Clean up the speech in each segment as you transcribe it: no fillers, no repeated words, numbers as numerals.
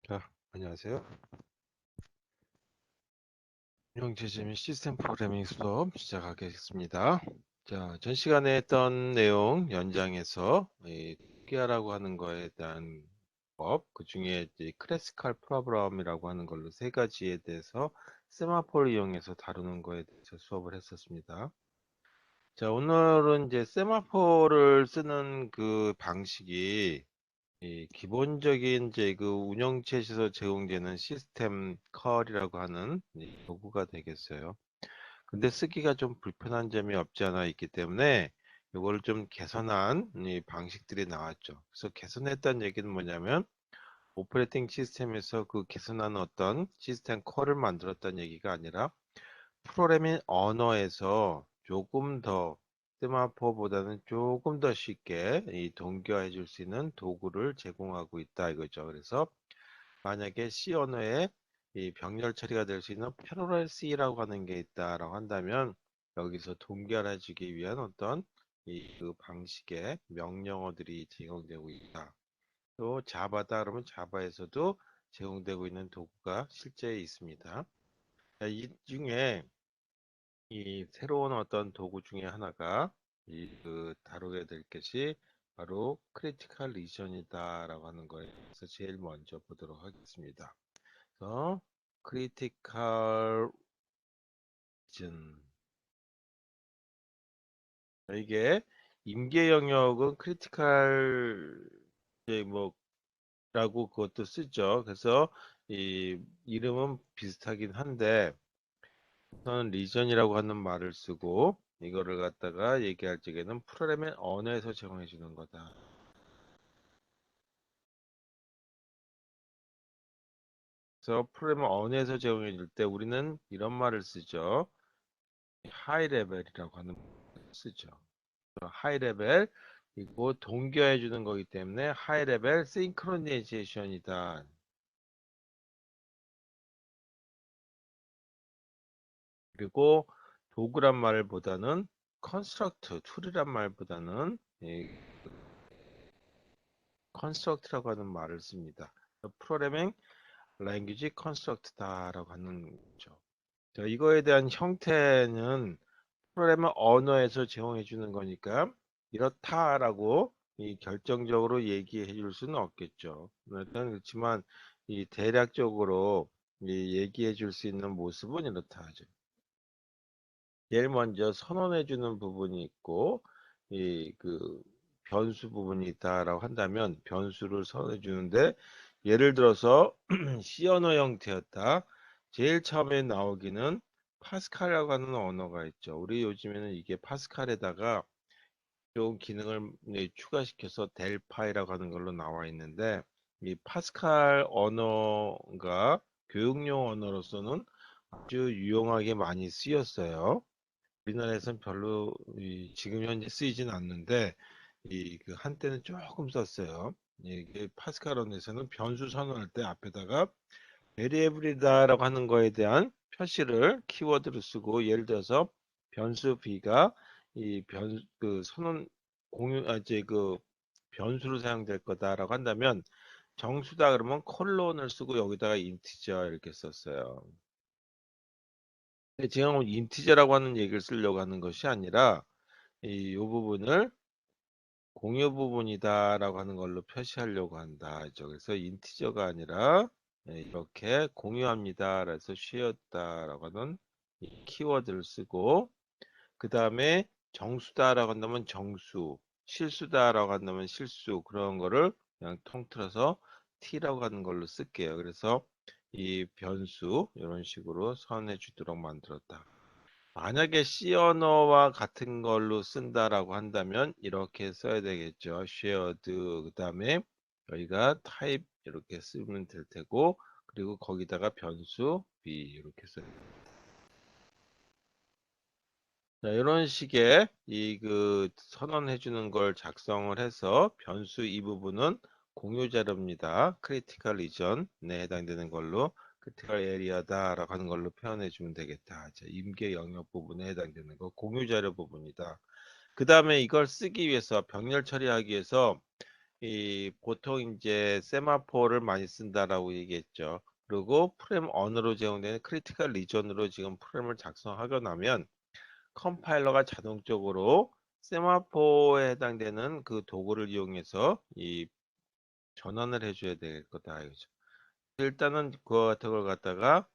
자, 안녕하세요. 운영체제 및 시스템 프로그래밍 수업 시작하겠습니다. 자, 전 시간에 했던 내용 연장해서 토기하라고 하는 거에 대한 법, 그 중에 이제 클래시컬 프로그램이라고 하는 걸로 세 가지에 대해서 세마포를 이용해서 다루는 거에 대해서 수업을 했었습니다. 자, 오늘은 이제 세마포를 쓰는 그 방식이 이 기본적인 이제 그 운영체에서 제공되는 시스템 컬이라고 하는 이 도구가 되겠어요. 근데 쓰기가 좀 불편한 점이 없지 않아 있기 때문에 이거를 좀 개선한 이 방식들이 나왔죠. 그래서 개선했다는 얘기는 뭐냐면 오퍼레이팅 시스템에서 그 개선하는 어떤 시스템 컬을 만들었다는 얘기가 아니라 프로그래밍 언어에서 조금 더 스마포보다는 조금 더 쉽게 이 동기화해 줄 수 있는 도구를 제공하고 있다 이거죠. 그래서 만약에 C 언어에 이 병렬 처리가 될 수 있는 패러럴 C라고 하는 게 있다라고 한다면 여기서 동기화해 주기 위한 어떤 이 그 방식의 명령어들이 제공되고 있다. 또 자바다 그러면 자바에서도 제공되고 있는 도구가 실제 있습니다. 자, 이 중에 이 새로운 어떤 도구 중에 하나가 이 그 다루게 될 것이 바로 크리티컬 리전이다라고 하는 거에서 제일 먼저 보도록 하겠습니다. 그래서 크리티컬 리전 이게 임계 영역은 크리티컬 이제 뭐라고 그것도 쓰죠. 그래서 이 이름은 비슷하긴 한데 저는 리전이라고 하는 말을 쓰고 이거를 갖다가 얘기할 적에는 프로그래밍 언어에서 제공해 주는 거다. 그래서 프로그래밍 언어에서 제공해 줄 때 우리는 이런 말을 쓰죠. 하이 레벨이라고 하는 말을 쓰죠. 하이 레벨 그리고 동기화해 주는 거기 때문에 하이 레벨 싱크로니제이션이다. 그리고 도구란 말보다는 컨스트럭트 툴이란 말보다는 이 컨스트럭트라고 하는 말을 씁니다. 프로그래밍 랭귀지 컨스트럭트다라고 하는 거죠. 자, 이거에 대한 형태는 프로그래머 언어에서 제공해 주는 거니까 이렇다라고 이 결정적으로 얘기해 줄 수는 없겠죠. 일단 그렇지만 이 대략적으로 이 얘기해 줄 수 있는 모습은 이렇다 하죠. 제일 먼저 선언해 주는 부분이 있고 이 그 변수 부분이 있다라고 한다면 변수를 선언해 주는데 예를 들어서 C 언어 형태였다. 제일 처음에 나오기는 파스칼이라고 하는 언어가 있죠. 우리 요즘에는 이게 파스칼에다가 좋은 기능을 추가시켜서 델파이라고 하는 걸로 나와 있는데 이 파스칼 언어가 교육용 언어로서는 아주 유용하게 많이 쓰였어요. 우리나라에선 별로 지금 현재 쓰이진 않는데 이 그 한때는 조금 썼어요. 이게 파스칼 언어에서는 변수 선언할 때 앞에다가 베리에블이다라고 하는 거에 대한 표시를 키워드로 쓰고 예를 들어서 변수 b가 이 변 그 선언 공유 이제 그 변수로 사용될 거다라고 한다면 정수다 그러면 콜론을 쓰고 여기다가 인티저 이렇게 썼어요. 근데 지금 인티저라고 하는 얘기를 쓰려고 하는 것이 아니라 요 부분을 공유 부분이다라고 하는 걸로 표시하려고 한다. 그래서 인티저가 아니라 이렇게 공유합니다. 그래서 쉬었다라고 하는 이 키워드를 쓰고 그 다음에 정수다라고 한다면 정수, 실수다라고 한다면 실수 그런 거를 그냥 통틀어서 t라고 하는 걸로 쓸게요. 그래서 이 변수 이런 식으로 선해 주도록 만들었다. 만약에 C 언어와 같은 걸로 쓴다라고 한다면 이렇게 써야 되겠죠. shared 그 다음에 저희가 type 이렇게 쓰면 될 테고 그리고 거기다가 변수 b 이렇게 써요. 자, 이런 식의 이 그 선언해 주는 걸 작성을 해서 변수 이 부분은 공유 자료입니다. 크리티컬 리전에 해당되는 걸로 크리티컬 에리아다라고 하는 걸로 표현해 주면 되겠다. 자, 임계 영역 부분에 해당되는 거 공유 자료 부분이다. 그 다음에 이걸 쓰기 위해서 병렬 처리하기 위해서 보통 이제 세마포를 많이 쓴다라고 얘기했죠. 그리고 프레임 언어로 제공되는 크리티컬 리전으로 지금 프레임을 작성하고 나면 컴파일러가 자동적으로 세마포에 해당되는 그 도구를 이용해서 이 전환을 해줘야 될 거다 이거죠. 일단은 그와 같은 걸 갖다가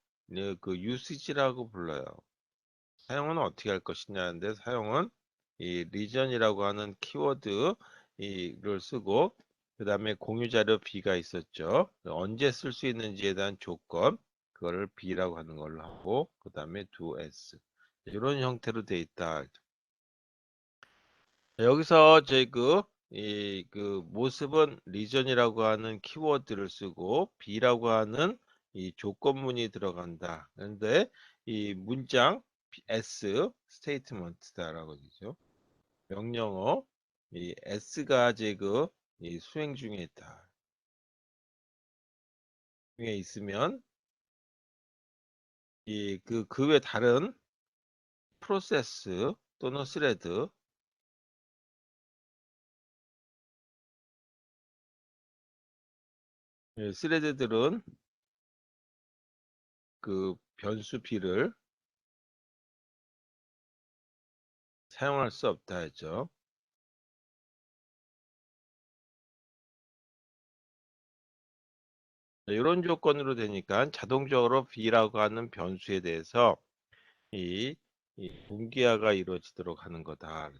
그 usage라고 불러요. 사용은 어떻게 할 것이냐인데 사용은 이 region이라고 하는 키워드 이를 쓰고 그 다음에 공유 자료 B가 있었죠. 언제 쓸 수 있는지에 대한 조건 그거를 B라고 하는 걸로 하고 그 다음에 do S 이런 형태로 돼 있다. 여기서 저희 그 모습은 region이라고 하는 키워드를 쓰고 B라고 하는 이 조건문이 들어간다. 그런데 이 문장 S 스테이트먼트다라고 되죠. 명령어 이 S가 지금 이 수행 중에 있다. 중에 있으면 이 그 외 다른 프로세스 또는 스레드 스레드들은 그 변수 B를 사용할 수 없다 했죠. 이런 조건으로 되니까 자동적으로 B라고 하는 변수에 대해서 이, 이 분기화가 이루어지도록 하는 거다.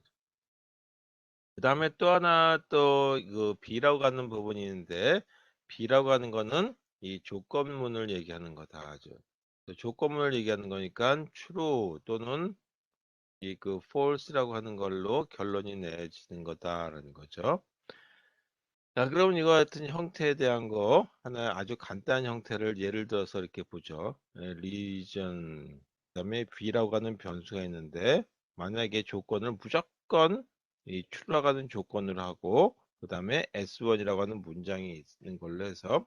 그 다음에 또 하나 또 그 B라고 하는 부분이 있는데 B라고 하는 거는 이 조건문을 얘기하는 거다. 하죠. 조건문을 얘기하는 거니까 true 또는 이 그 false라고 하는 걸로 결론이 내지는 거다라는 거죠. 자, 그럼 이거 같은 형태에 대한 거 하나 아주 간단한 형태를 예를 들어서 이렇게 보죠. region 그다음에 b라고 하는 변수가 있는데 만약에 조건을 무조건 이 true라고 하는 조건을 하고 그다음에 s1이라고 하는 문장이 있는 걸로 해서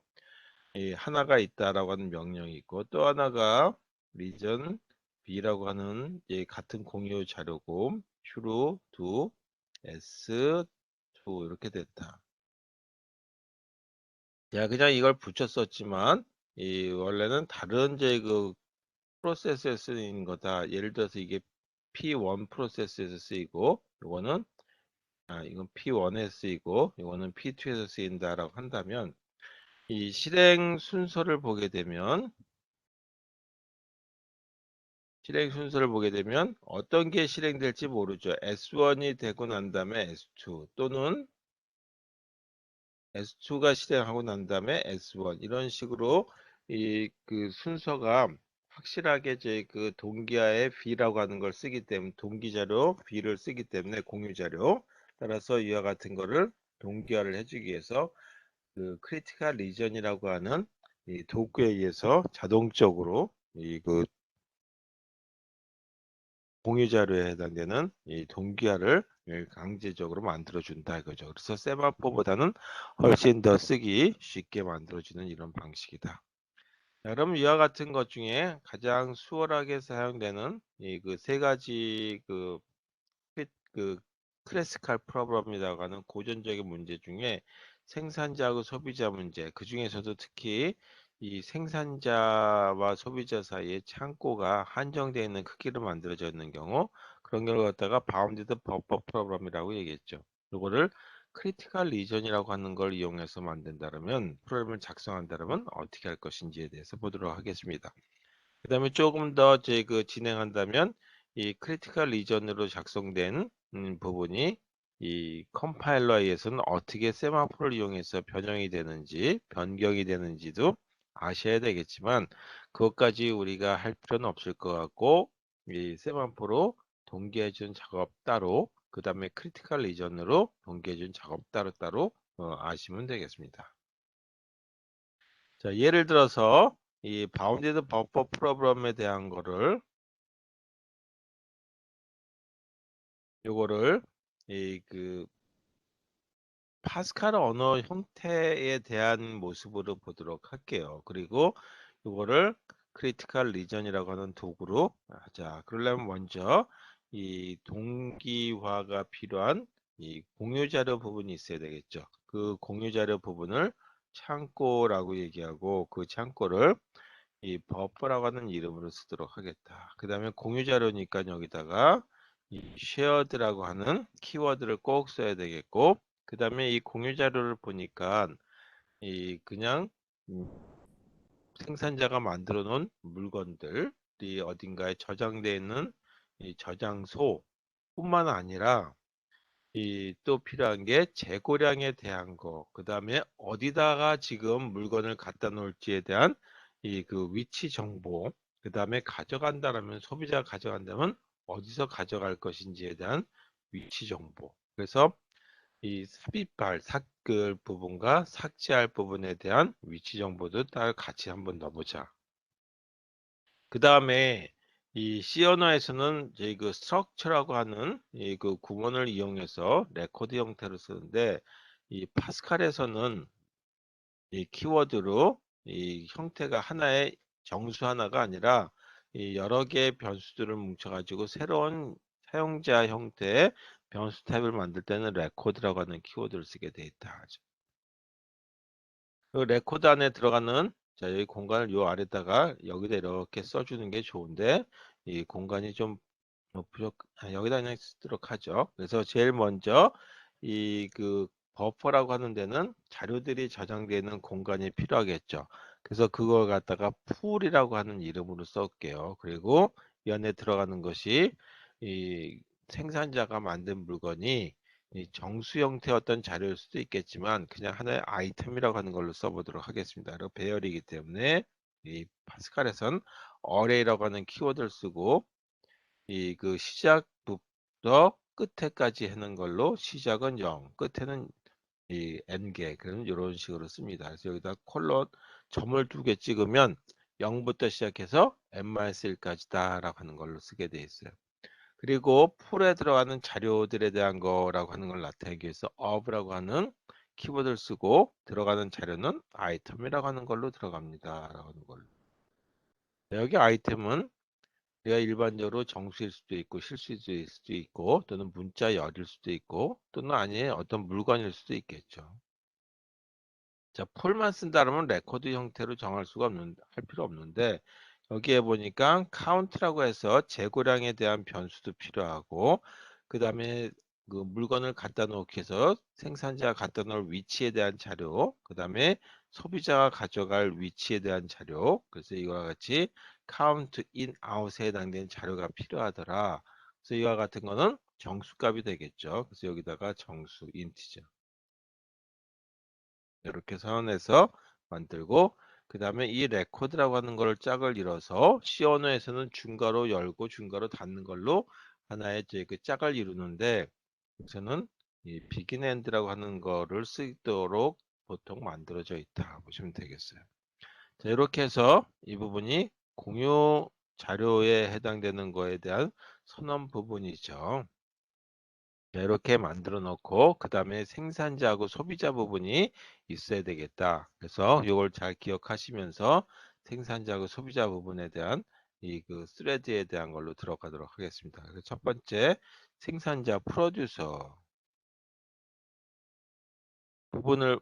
이 하나가 있다라고 하는 명령이 있고 또 하나가 region b라고 하는 이 같은 공유 자료고 true to s2 이렇게 됐다. 야, 그냥 이걸 붙였었지만, 이 원래는 다른 제 그 프로세스에 쓰이는 거다. 예를 들어서 이게 P1 프로세스에서 쓰이고, 이거는 이건 P1에 쓰이고, 이거는 P2에서 쓰인다라고 한다면, 이 실행 순서를 보게 되면, 어떤 게 실행될지 모르죠. S1이 되고 난 다음에 S2 또는 S2가 실행하고 난 다음에 S1 이런 식으로 이 그 순서가 확실하게 제 그 동기화의 B라고 하는 걸 쓰기 때문에 동기 자료 B를 쓰기 때문에 공유 자료 따라서 이와 같은 거를 동기화를 해주기 위해서 그 크리티컬 리전이라고 하는 이 도구에 의해서 자동적으로 이 그 공유 자료에 해당되는 이 동기화를 강제적으로 만들어준다 이거죠. 그래서 세마포보다는 훨씬 더 쓰기 쉽게 만들어지는 이런 방식이다. 자, 그럼 이와 같은 것 중에 가장 수월하게 사용되는 이 그 세 가지 그 클래시컬 프로블럼이라고 하는 고전적인 문제 중에 생산자하고 소비자 문제, 그 중에서도 특히 이 생산자와 소비자 사이에 창고가 한정되어 있는 크기로 만들어져 있는 경우 그런 경우를 갖다가 바운디드 버퍼 프로블럼이라고 얘기했죠. 이거를 크리티컬 리전이라고 하는 걸 이용해서 만든다면 프로그램을 작성한다면 어떻게 할 것인지에 대해서 보도록 하겠습니다. 그 다음에 조금 더 진행한다면 이 크리티컬 리전으로 작성된 부분이 이 컴파일러에 의해서는 어떻게 세마포를 이용해서 변형이 되는지 변경이 되는지도 아셔야 되겠지만 그것까지 우리가 할 필요는 없을 것 같고 이 세마포로 동기해 준 작업 따로 그 다음에 크리티컬 리전으로 동기해 준 작업 따로 아시면 되겠습니다. 자, 예를 들어서 이 바운디드 버퍼 프로그램에 대한 거를 요거를 이 그 파스칼 언어 형태에 대한 모습으로 보도록 할게요. 그리고 요거를 크리티컬 리전이라고 하는 도구로 하자. 그러려면 먼저 이 동기화가 필요한 이 공유 자료 부분이 있어야 되겠죠. 그 공유 자료 부분을 창고라고 얘기하고 그 창고를 이 버퍼라고 하는 이름으로 쓰도록 하겠다. 그 다음에 공유 자료니까 여기다가 이 shared라고 하는 키워드를 꼭 써야 되겠고, 그 다음에 이 공유 자료를 보니까 이 그냥 생산자가 만들어 놓은 물건들이 어딘가에 저장되어 있는 이 저장소 뿐만 아니라 이 또 필요한 게 재고량에 대한 거, 그 다음에 어디다가 지금 물건을 갖다 놓을지에 대한 이 그 위치 정보, 그 다음에 가져간다라면 소비자가 가져간다면 어디서 가져갈 것인지에 대한 위치 정보. 그래서 이 삽입할 삭을 부분과 삭제할 부분에 대한 위치 정보도 딱 같이 한번 넣어보자. 그 다음에 이 C 언어에서는 이제 그 structure라고 하는 이 그 구문을 이용해서 레코드 형태로 쓰는데, 이 파스칼에서는 이 키워드로 이 형태가 하나의 정수 하나가 아니라 이 여러 개의 변수들을 뭉쳐가지고 새로운 사용자 형태의 변수 탭을 만들 때는 레코드라고 하는 키워드를 쓰게 돼 있다. 그 레코드 안에 들어가는, 자, 여기 공간을 요 아래다가 여기다 이렇게 써주는 게 좋은데 이 공간이 좀 여기다 그냥 쓰도록 하죠. 그래서 제일 먼저 이 그 버퍼라고 하는 데는 자료들이 저장되는 공간이 필요하겠죠. 그래서 그걸 갖다가 풀이라고 하는 이름으로 쓸게요. 그리고 이 안에 들어가는 것이 이 생산자가 만든 물건이 이 정수 형태의 어떤 자료일 수도 있겠지만 그냥 하나의 아이템이라고 하는 걸로 써보도록 하겠습니다. 그리고 배열이기 때문에 이 파스칼에선 array라고 하는 키워드를 쓰고 이 그 시작부터 끝에까지 하는 걸로 시작은 0, 끝에는 이 n개, 그런 이런 식으로 씁니다. 그래서 여기다 콜론 점을 2개 찍으면 0부터 시작해서 n-1까지다라고 하는 걸로 쓰게 돼 있어요. 그리고 풀에 들어가는 자료들에 대한 거라고 하는 걸 나타내기 위해서 of라고 하는 키워드를 쓰고 들어가는 자료는 아이템이라고 하는 걸로 들어갑니다. 라고 하는 걸로. 여기 아이템은 우리가 일반적으로 정수일 수도 있고 실수일 수도 있고 또는 문자 열일 수도 있고 또는 아니에 어떤 물건일 수도 있겠죠. 자, 풀만 쓴다 그러면 레코드 형태로 정할 수가 할 필요 없는데 여기에 보니까 count라고 해서 재고량에 대한 변수도 필요하고 그 다음에 그 물건을 갖다 놓기 위해서 생산자가 갖다 놓을 위치에 대한 자료, 그 다음에 소비자가 가져갈 위치에 대한 자료, 그래서 이와 같이 count in, out에 해당되는 자료가 필요하더라. 그래서 이와 같은 거는 정수값이 되겠죠. 그래서 여기다가 정수, 인티저. 이렇게 선에서 만들고 그 다음에 이 레코드라고 하는 거를 짝을 이뤄서 C 언어에서는 중괄호 열고 중괄호 닫는 걸로 하나의 이제 그 짝을 이루는데 여기서는 이 begin end라고 하는 거를 쓰도록 보통 만들어져 있다 보시면 되겠어요. 자, 이렇게 해서 이 부분이 공유 자료에 해당되는 거에 대한 선언 부분이죠. 자, 이렇게 만들어 놓고 그 다음에 생산자하고 소비자 부분이 있어야 되겠다. 그래서 이걸 잘 기억하시면서 생산자하고 소비자 부분에 대한 이 그 스레드에 대한 걸로 들어가도록 하겠습니다. 그래서 첫 번째 생산자 프로듀서 부분을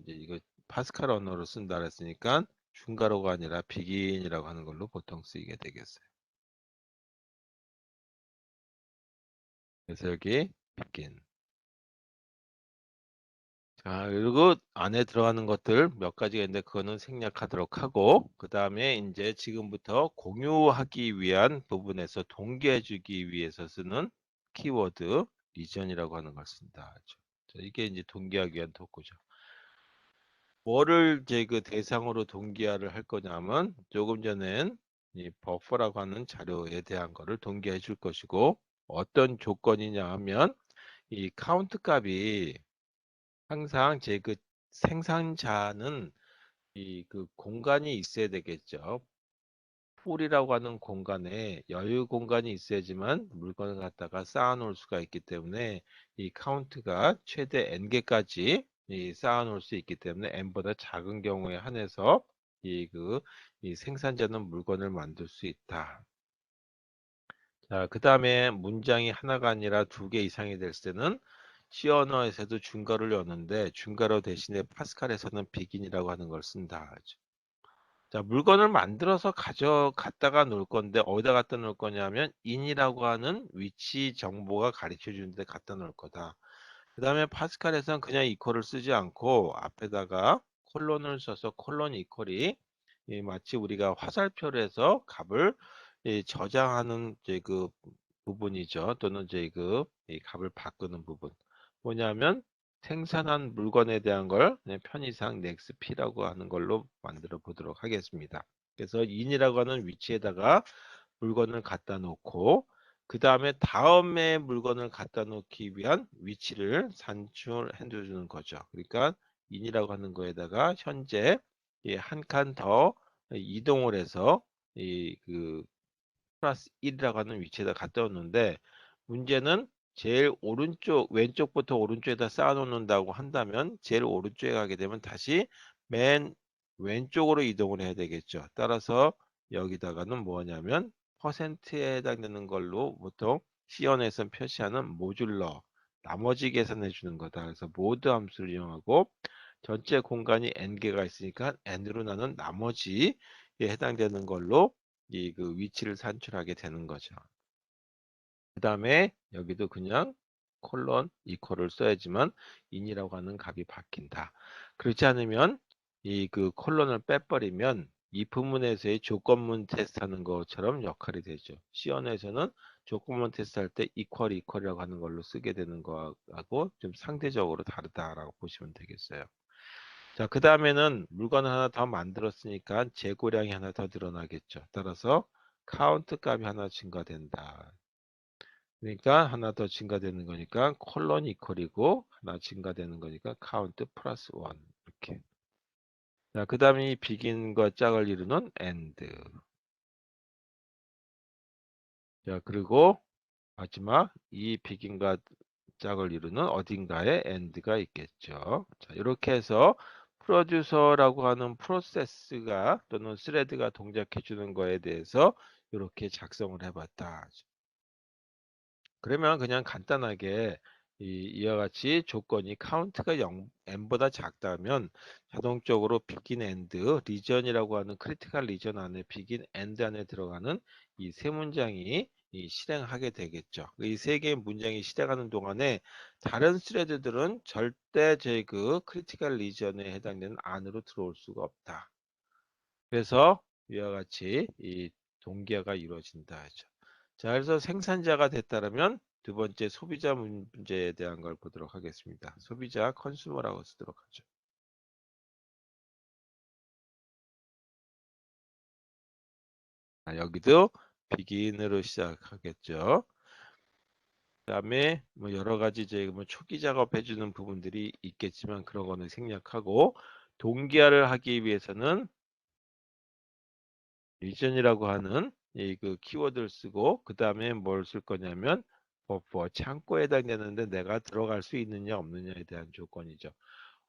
이거 파스칼 언어로 쓴다 그랬으니까 중괄호가 아니라 비긴이라고 하는 걸로 보통 쓰이게 되겠어요. 그래서 여기 비긴. 자, 그리고 안에 들어가는 것들 몇 가지가 있는데 그거는 생략하도록 하고 그 다음에 이제 지금부터 공유하기 위한 부분에서 동기해주기 위해서 쓰는 키워드 리전이라고 하는 걸 쓴다. 자, 이게 이제 동기하기 위한 도구죠. 뭐를 이제 그 대상으로 동기화를 할 거냐면 조금 전엔 이 버퍼라고 하는 자료에 대한 거를 동기해 줄 것이고 어떤 조건이냐 하면 이 카운트 값이 항상 제 그 생산자는 이 그 공간이 있어야 되겠죠. 풀이라고 하는 공간에 여유 공간이 있어야지만 물건을 갖다가 쌓아 놓을 수가 있기 때문에 이 카운트가 최대 n개까지 쌓아 놓을 수 있기 때문에 n보다 작은 경우에 한해서 이 생산자는 물건을 만들 수 있다. 자, 그 다음에 문장이 하나가 아니라 2개 이상이 될 때는 C 언어에서도 중괄호를 여는데 중괄호 대신에 파스칼에서는 비긴이라고 하는 걸 쓴다. 자, 물건을 만들어서 가져갔다가 놓을 건데 어디다 갖다 놓을 거냐면 in이라고 하는 위치 정보가 가르쳐 주는데 갖다 놓을 거다. 그 다음에 파스칼에서는 그냥 이퀄을 쓰지 않고 앞에다가 콜론을 써서 콜론 이퀄이 마치 우리가 화살표를 해서 값을 저장하는 이제 그 부분이죠. 또는 이제 이 값을 바꾸는 부분. 뭐냐면 생산한 물건에 대한 걸 그냥 편의상 nextp라고 하는 걸로 만들어 보도록 하겠습니다. 그래서 in이라고 하는 위치에다가 물건을 갖다 놓고 그 다음에 물건을 갖다 놓기 위한 위치를 산출해 주는 거죠. 그러니까 in이라고 하는 거에다가 현재 한 칸 더 이동을 해서 이그 플러스 1이라고 하는 위치에다 갖다 놓는데 문제는 제일 오른쪽 왼쪽부터 오른쪽에다 쌓아 놓는다고 한다면 제일 오른쪽에 가게 되면 다시 맨 왼쪽으로 이동을 해야 되겠죠. 따라서 여기다가는 뭐냐면 퍼센트에 해당되는 걸로 보통 C언에서 표시하는 모듈러 나머지 계산해 주는 거다. 그래서 모드 함수를 이용하고 전체 공간이 n개가 있으니까 n으로 나눈 나머지에 해당되는 걸로 그 위치를 산출하게 되는 거죠. 그 다음에 여기도 그냥 콜론 이퀄을 써야지만 in이라고 하는 값이 바뀐다. 그렇지 않으면 그 콜론을 빼버리면 이 부문에서의 조건문 테스트하는 것처럼 역할이 되죠. C언에서는 조건문 테스트할 때 이퀄이라고 하는 걸로 쓰게 되는 거하고 좀 상대적으로 다르다라고 보시면 되겠어요. 자, 그 다음에는 물건을 하나 더 만들었으니까 재고량이 하나 더 늘어나겠죠. 따라서 카운트 값이 하나 증가된다. 그러니까 하나 더 증가되는 거니까 콜론 이퀄이고 하나 증가되는 거니까 카운트 플러스 원 이렇게. 자, 그 다음에 이 비긴과 짝을 이루는 엔드. 자, 그리고 마지막 이 비긴과 짝을 이루는 어딘가에 엔드가 있겠죠. 자, 이렇게 해서 프로듀서라고 하는 프로세스가 또는 스레드가 동작해 주는 거에 대해서 이렇게 작성을 해봤다. 그러면 그냥 간단하게 이와 같이 조건이 카운트가 0n보다 작다면 자동적으로 begin and region이라고 하는 크리티컬 리전 안에 begin and 안에 들어가는 이 세 문장이 실행하게 되겠죠. 이 세 개의 문장이 실행하는 동안에 다른 스레드들은 절대 제 그 크리티컬 리전에 해당되는 안으로 들어올 수가 없다. 그래서 이와 같이 이 동기화가 이루어진다 하죠. 자, 그래서 생산자가 됐다면 두 번째 소비자 문제에 대한 걸 보도록 하겠습니다. 소비자 컨슈머라고 쓰도록 하죠. 자, 여기도 비긴으로 시작하겠죠. 그다음에 뭐 여러 가지 이제 뭐 초기 작업 해주는 부분들이 있겠지만 그런 거는 생략하고 동기화를 하기 위해서는 리전이라고 하는 그 키워드를 쓰고 그 다음에 뭘 쓸 거냐면 버퍼 창고에 해당되는데 내가 들어갈 수 있느냐 없느냐에 대한 조건이죠.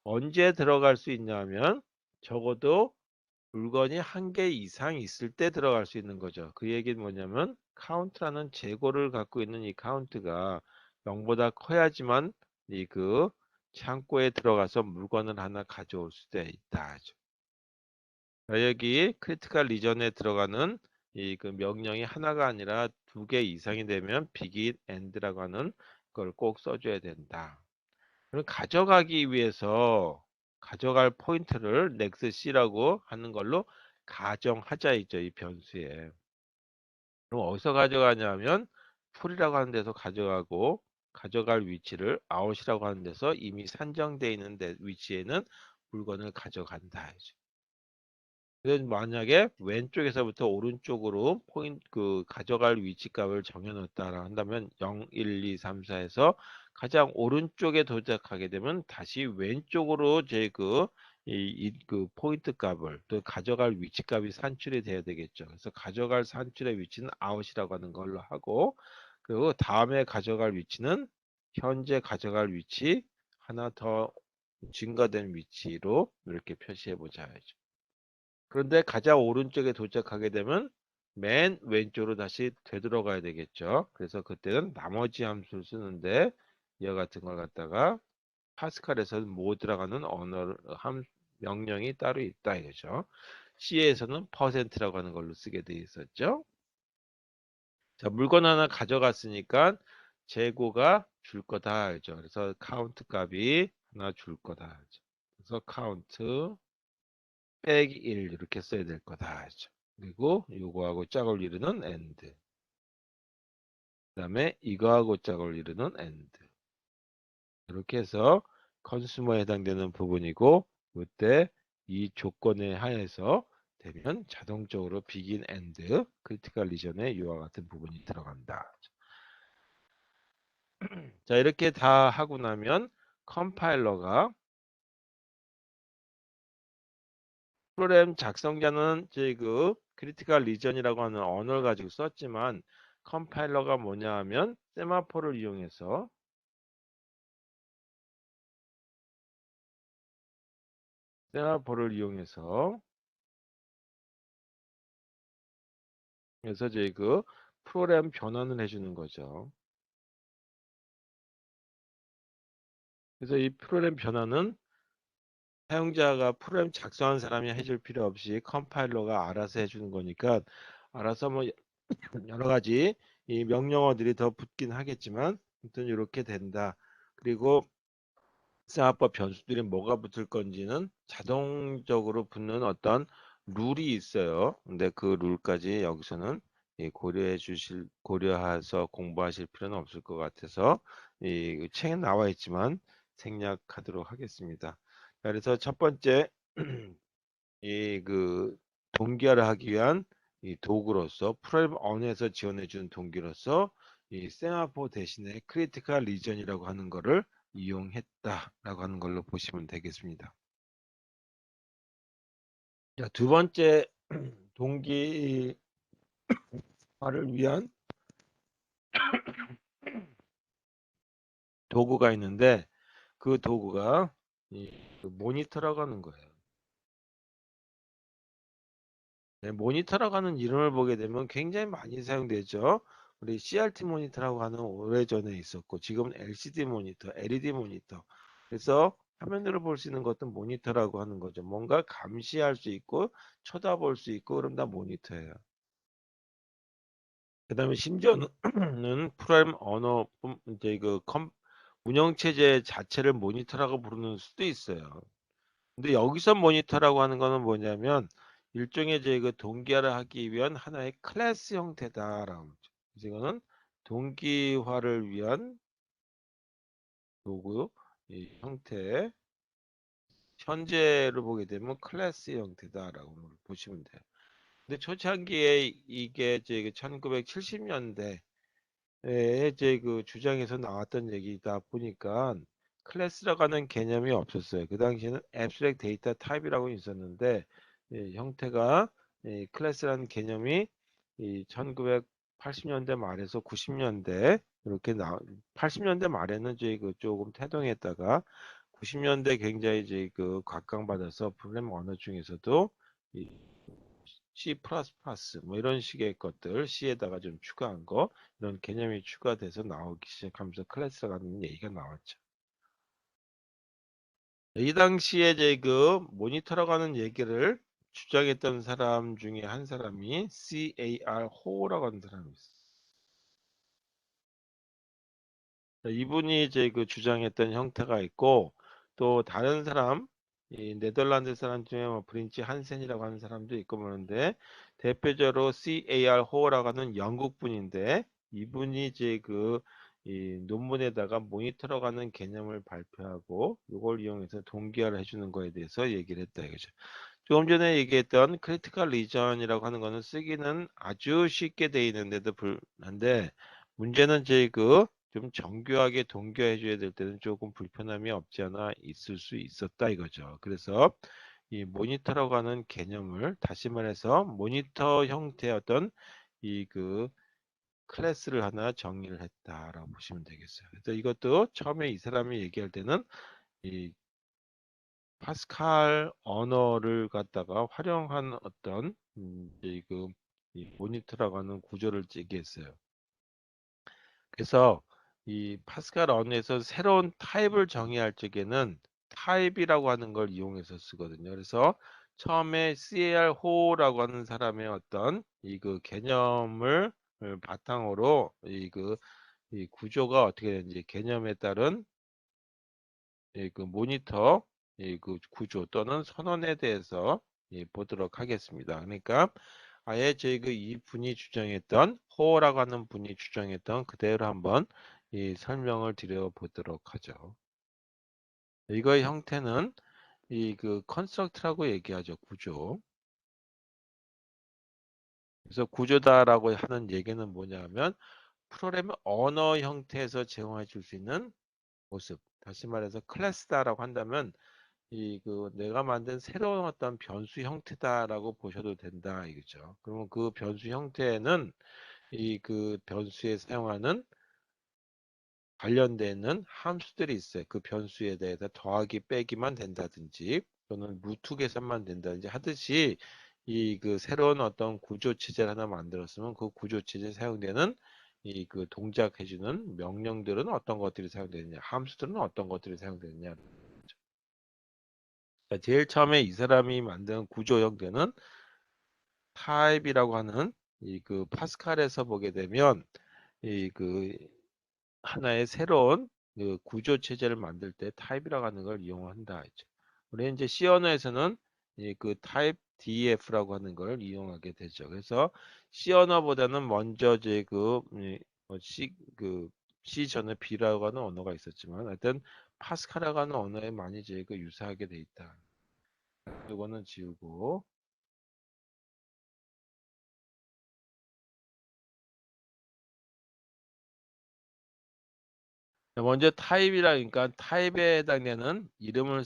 언제 들어갈 수 있냐면 적어도 물건이 한 개 이상 있을 때 들어갈 수 있는 거죠. 그 얘기는 뭐냐면 카운트라는 재고를 갖고 있는 이 카운트가 0보다 커야지만 이 그 창고에 들어가서 물건을 하나 가져올 수도 있다. 자, 여기 크리티컬 리전에 들어가는 이 그 명령이 하나가 아니라 두 개 이상이 되면 begin and라고 하는 걸 꼭 써줘야 된다. 그럼 가져가기 위해서 가져갈 포인트를 next c라고 하는 걸로 가정하자 있죠. 이 변수에. 그럼 어디서 가져가냐면 풀이라고 하는 데서 가져가고 가져갈 위치를 out이라고 하는 데서 이미 산정되어 있는 위치에는 물건을 가져간다. 그래서 만약에 왼쪽에서부터 오른쪽으로 포인트 그 가져갈 위치값을 정해놓았다 한다면 0, 1, 2, 3, 4에서 가장 오른쪽에 도착하게 되면 다시 왼쪽으로 제 그 포인트 값을 또 가져갈 위치 값이 산출이 돼야 되겠죠. 그래서 가져갈 산출의 위치는 out이라고 하는 걸로 하고 그리고 다음에 가져갈 위치는 현재 가져갈 위치 하나 더 증가된 위치로 이렇게 표시해 보자. 그런데 가장 오른쪽에 도착하게 되면 맨 왼쪽으로 다시 되돌아가야 되겠죠. 그래서 그때는 나머지 함수를 쓰는데 이와 같은 걸 갖다가 파스칼에서는 못 들어가는 언어 한 명령이 따로 있다 이거죠. C에서는 %라고 하는 걸로 쓰게 돼 있었죠. 자, 물건 하나 가져갔으니까 재고가 줄 거다 알죠. 그래서 카운트 값이 하나 줄 거다 알죠. 그래서 카운트 빼기 1 이렇게 써야 될 거다 알죠. 그리고 이거하고 짝을 이루는 AND. 그다음에 이거하고 짝을 이루는 AND. 이렇게 해서 컨슈머에 해당되는 부분이고 그때 이 조건에 하에서 되면 자동적으로 begin and critical region에 이와 같은 부분이 들어간다. 자, 이렇게 다 하고 나면 컴파일러가 프로그램 작성자는 저희 그 크리티컬 리전이라고 하는 언어를 가지고 썼지만 컴파일러가 뭐냐 하면 세마포를 이용해서 그래서 저희 그 프로그램 변환을 해주는 거죠. 그래서 이 프로그램 변환은 사용자가 프로그램 작성한 사람이 해줄 필요 없이 컴파일러가 알아서 해주는 거니까 알아서 뭐 여러 가지 이 명령어들이 더 붙긴 하겠지만 아무튼 이렇게 된다. 그리고 쌍화법 변수들이 뭐가 붙을 건지는 자동적으로 붙는 어떤 룰이 있어요. 근데 그 룰까지 여기서는 고려해서 공부하실 필요는 없을 것 같아서 이 책에 나와 있지만 생략하도록 하겠습니다. 자, 그래서 첫 번째 이 그 동기화를 하기 위한 이 도구로서 프로그램 언어에서 지원해 주는 동기로서 이 세마포 대신에 크리티컬 리전이라고 하는 거를 이용했다라고 하는 걸로 보시면 되겠습니다. 자, 두 번째 동기화를 위한 도구가 있는데 그 도구가 그 모니터라고 하는 거예요. 네, 모니터라고 하는 이름을 보게 되면 굉장히 많이 사용되죠. 우리 CRT 모니터라고 하는 오래전에 있었고 지금은 LCD 모니터, LED 모니터. 그래서 화면으로 볼 수 있는 것도 모니터라고 하는 거죠. 뭔가 감시할 수 있고 쳐다볼 수 있고 그럼 다 모니터예요. 그 다음에 심지어는 프로그램 언어 이제 운영체제 자체를 모니터라고 부르는 수도 있어요. 근데 여기서 모니터라고 하는 거는 뭐냐면 일종의 이제 그 동기화를 하기 위한 하나의 클래스 형태다라고 하죠. 그래서 이거는 동기화를 위한 도구 이 형태 현재를 보게 되면 클래스 형태다라고 보시면 돼요. 근데 초창기에 이게 이제 1970년대 이제 그 주장에서 나왔던 얘기다 보니까 클래스라고 하는 개념이 없었어요. 그 당시에는 abstract data type이라고 있었는데 형태가 클래스라는 개념이 이 1980년대 말에서 90년대 이렇게 80년대 말에는 이제 그 조금 태동했다가 90년대 굉장히 이제 그 각광받아서 프로그래밍 언어 중에서도 이 C++ 뭐 이런 식의 것들 C에다가 좀 추가한 거 이런 개념이 추가돼서 나오기 시작하면서 클래스가 가는 얘기가 나왔죠. 이 당시에 이제 그 모니터라고 하는 얘기를 주장했던 사람 중에 한 사람이 CAR 호라고 하는 사람이 있어요. 이분이 이제 그 주장했던 형태가 있고 또 다른 사람 이 네덜란드 사람 중에 뭐 브린치 한센이라고 하는 사람도 있고 그러는데 대표적으로 CAR 호라고 하는 영국 분인데 이분이 이제 이 논문에다가 모니터라고 하는 개념을 발표하고 이걸 이용해서 동기화를 해주는 거에 대해서 얘기를 했다 이거죠. 조금 전에 얘기했던 크리티컬 리전이라고 하는 거는 쓰기는 아주 쉽게 돼 있는데도 불한데 문제는 이제 좀 정교하게 동기화해 줘야 될 때는 조금 불편함이 없지 않아 있을 수 있었다 이거죠. 그래서 이 모니터라고 하는 개념을 다시 말해서 모니터 형태의 어떤 이 클래스를 하나 정의를 했다라고 보시면 되겠어요. 그래서 이것도 처음에 이 사람이 얘기할 때는 이 파스칼 언어를 갖다가 활용한 어떤 이 모니터라고 하는 구조를 얘기했어요. 그래서 이 파스칼 언어에서 새로운 타입을 정의할 적에는 타입이라고 하는 걸 이용해서 쓰거든요. 그래서 처음에 CAR 호라고 하는 사람의 어떤 이 그 개념을 바탕으로 이 구조가 어떻게 되는지 개념에 따른 그 모니터 그 구조 또는 선언에 대해서 보도록 하겠습니다. 그러니까 아예 저희 이 분이 주장했던 호라고 하는 분이 주장했던 그대로 한번 설명을 드려 보도록 하죠. 이거의 형태는 컨스트럭트라고 얘기하죠. 구조. 그래서 구조다라고 하는 얘기는 뭐냐면 프로그램 언어 형태에서 제공해 줄 수 있는 모습. 다시 말해서 클래스다라고 한다면 내가 만든 새로운 어떤 변수 형태다라고 보셔도 된다 이거죠. 그러면 그 변수 형태는 그 변수에 사용하는 관련되는 함수들이 있어요. 그 변수에 대해서 더하기 빼기만 된다든지 또는 루트 계산만 된다든지 하듯이 새로운 어떤 구조 체제를 하나 만들었으면 그 구조 체제에 사용되는 동작해주는 명령들은 어떤 것들이 사용되느냐, 함수들은 어떤 것들이 사용되느냐. 그러니까 제일 처음에 이 사람이 만든 구조 형태는 타입이라고 하는 파스칼에서 보게 되면 이 하나의 새로운 구조 체제를 만들 때 타입이라고 하는 걸 이용한다 했죠. 우리 이제 C 언어에서는 타입 DF라고 하는 걸 이용하게 되죠. 그래서 C 언어보다는 먼저 C 전에 B라고 하는 언어가 있었지만 하여튼 파스칼이라고 하는 언어에 많이 이제 유사하게 돼 있다. 이거는 지우고 먼저 타입이라니까 타입에 해당되는 이름을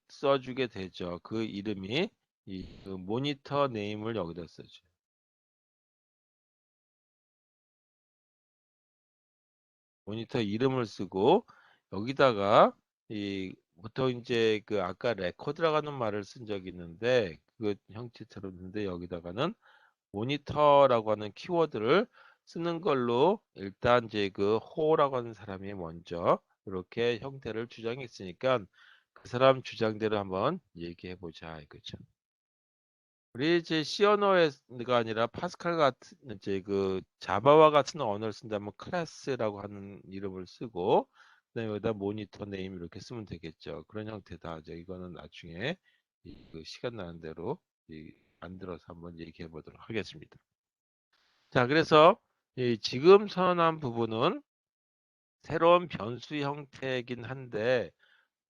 써주게 되죠. 그 이름이 그 모니터 네임을 여기다 써줘. 모니터 이름을 쓰고 여기다가 보통 이제 아까 레코드라고 하는 말을 쓴 적이 있는데 그 형태처럼 있는데 여기다가는 모니터라고 하는 키워드를 쓰는 걸로 일단 이제 호라고 하는 사람이 먼저 이렇게 형태를 주장했으니까 그 사람 주장대로 한번 얘기해 보자 이거죠. 우리 이제 C 언어가 아니라 파스칼 같은 이제 자바와 같은 언어를 쓴다면 클래스라고 하는 이름을 쓰고 그다음에 여기다 모니터 네임 이렇게 쓰면 되겠죠. 그런 형태다. 이제 이거는 나중에 시간 나는 대로 만들어서 한번 얘기해 보도록 하겠습니다. 자, 그래서 지금 선언한 부분은 새로운 변수 형태이긴 한데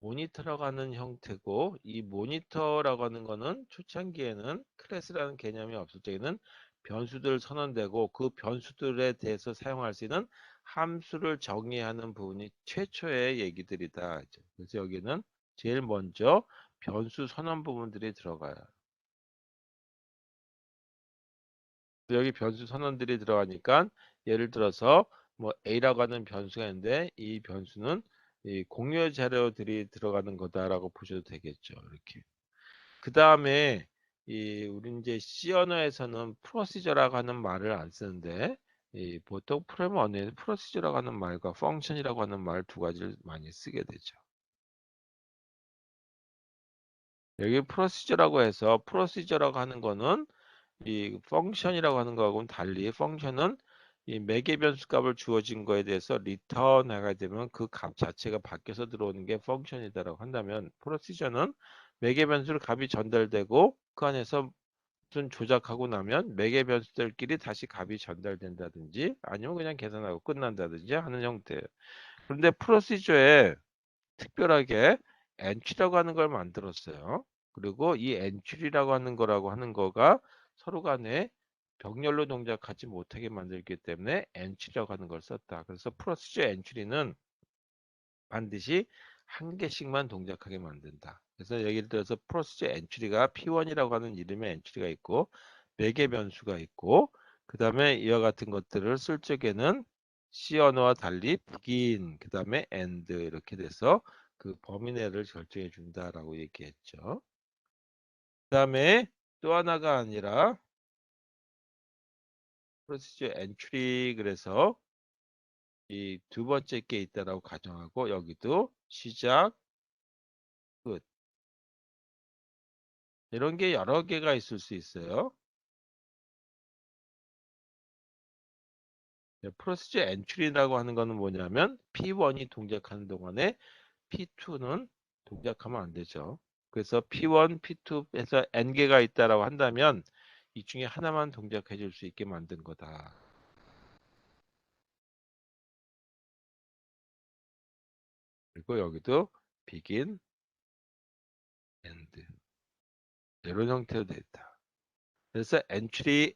모니터라고 하는 형태고 이 모니터라고 하는 거는 초창기에는 클래스라는 개념이 없을 때에는 변수들 선언되고 그 변수들에 대해서 사용할 수 있는 함수를 정의하는 부분이 최초의 얘기들이다. 그래서 여기는 제일 먼저 변수 선언 부분들이 들어가요. 여기 변수 선언들이 들어가니까 예를 들어서 뭐 A라고 하는 변수가 있는데 이 변수는 이 공유 자료들이 들어가는 거다라고 보셔도 되겠죠. 이렇게. 그 다음에 우리 이제 C 언어에서는 프로시저라고 하는 말을 안 쓰는데 보통 프로그래머 언어에서 프로시저라고 하는 말과 펑션이라고 하는 말 두 가지를 많이 쓰게 되죠. 여기 프로시저라고 해서 프로시저라고 하는 거는 이 펑션이라고 하는 거하고는 달리 펑션은 이 매개 변수 값을 주어진 거에 대해서 리턴 하게 되면 그 값 자체가 바뀌어서 들어오는 게 펑션이다라고 한다면 프로시저는 매개 변수를 값이 전달되고 그 안에서 무슨 조작하고 나면 매개 변수들끼리 다시 값이 전달된다든지 아니면 그냥 계산하고 끝난다든지 하는 형태예요. 그런데 프로시저에 특별하게 엔트리라고 하는 걸 만들었어요. 그리고 이 엔트리라고 하는 거라고 하는 거가 서로 간에 병렬로 동작하지 못하게 만들기 때문에 엔트리라고 하는 걸 썼다. 그래서 프로시저 엔트리는 반드시 한 개씩만 동작하게 만든다. 그래서 예를 들어서 프로시저 엔트리가 P1이라고 하는 이름의 엔트리가 있고 매개 변수가 있고 그 다음에 이와 같은 것들을 쓸 적에는 C 언어와 달리 begin 그 다음에 end 이렇게 돼서 그 범위 내를 결정해 준다라고 얘기했죠. 그 다음에 또 하나가 아니라 프로시저 엔트리 그래서 이 두 번째 게 있다라고 가정하고 여기도 시작, 끝. 이런 게 여러 개가 있을 수 있어요. 프로시저 엔트리라고 하는 거는 뭐냐면 P1이 동작하는 동안에 P2는 동작하면 안 되죠. 그래서 P1, P2에서 N개가 있다라고 한다면 이 중에 하나만 동작해 줄 수 있게 만든 거다. 그리고 여기도 begin, end 이런 형태로 되어 있다. 그래서 entry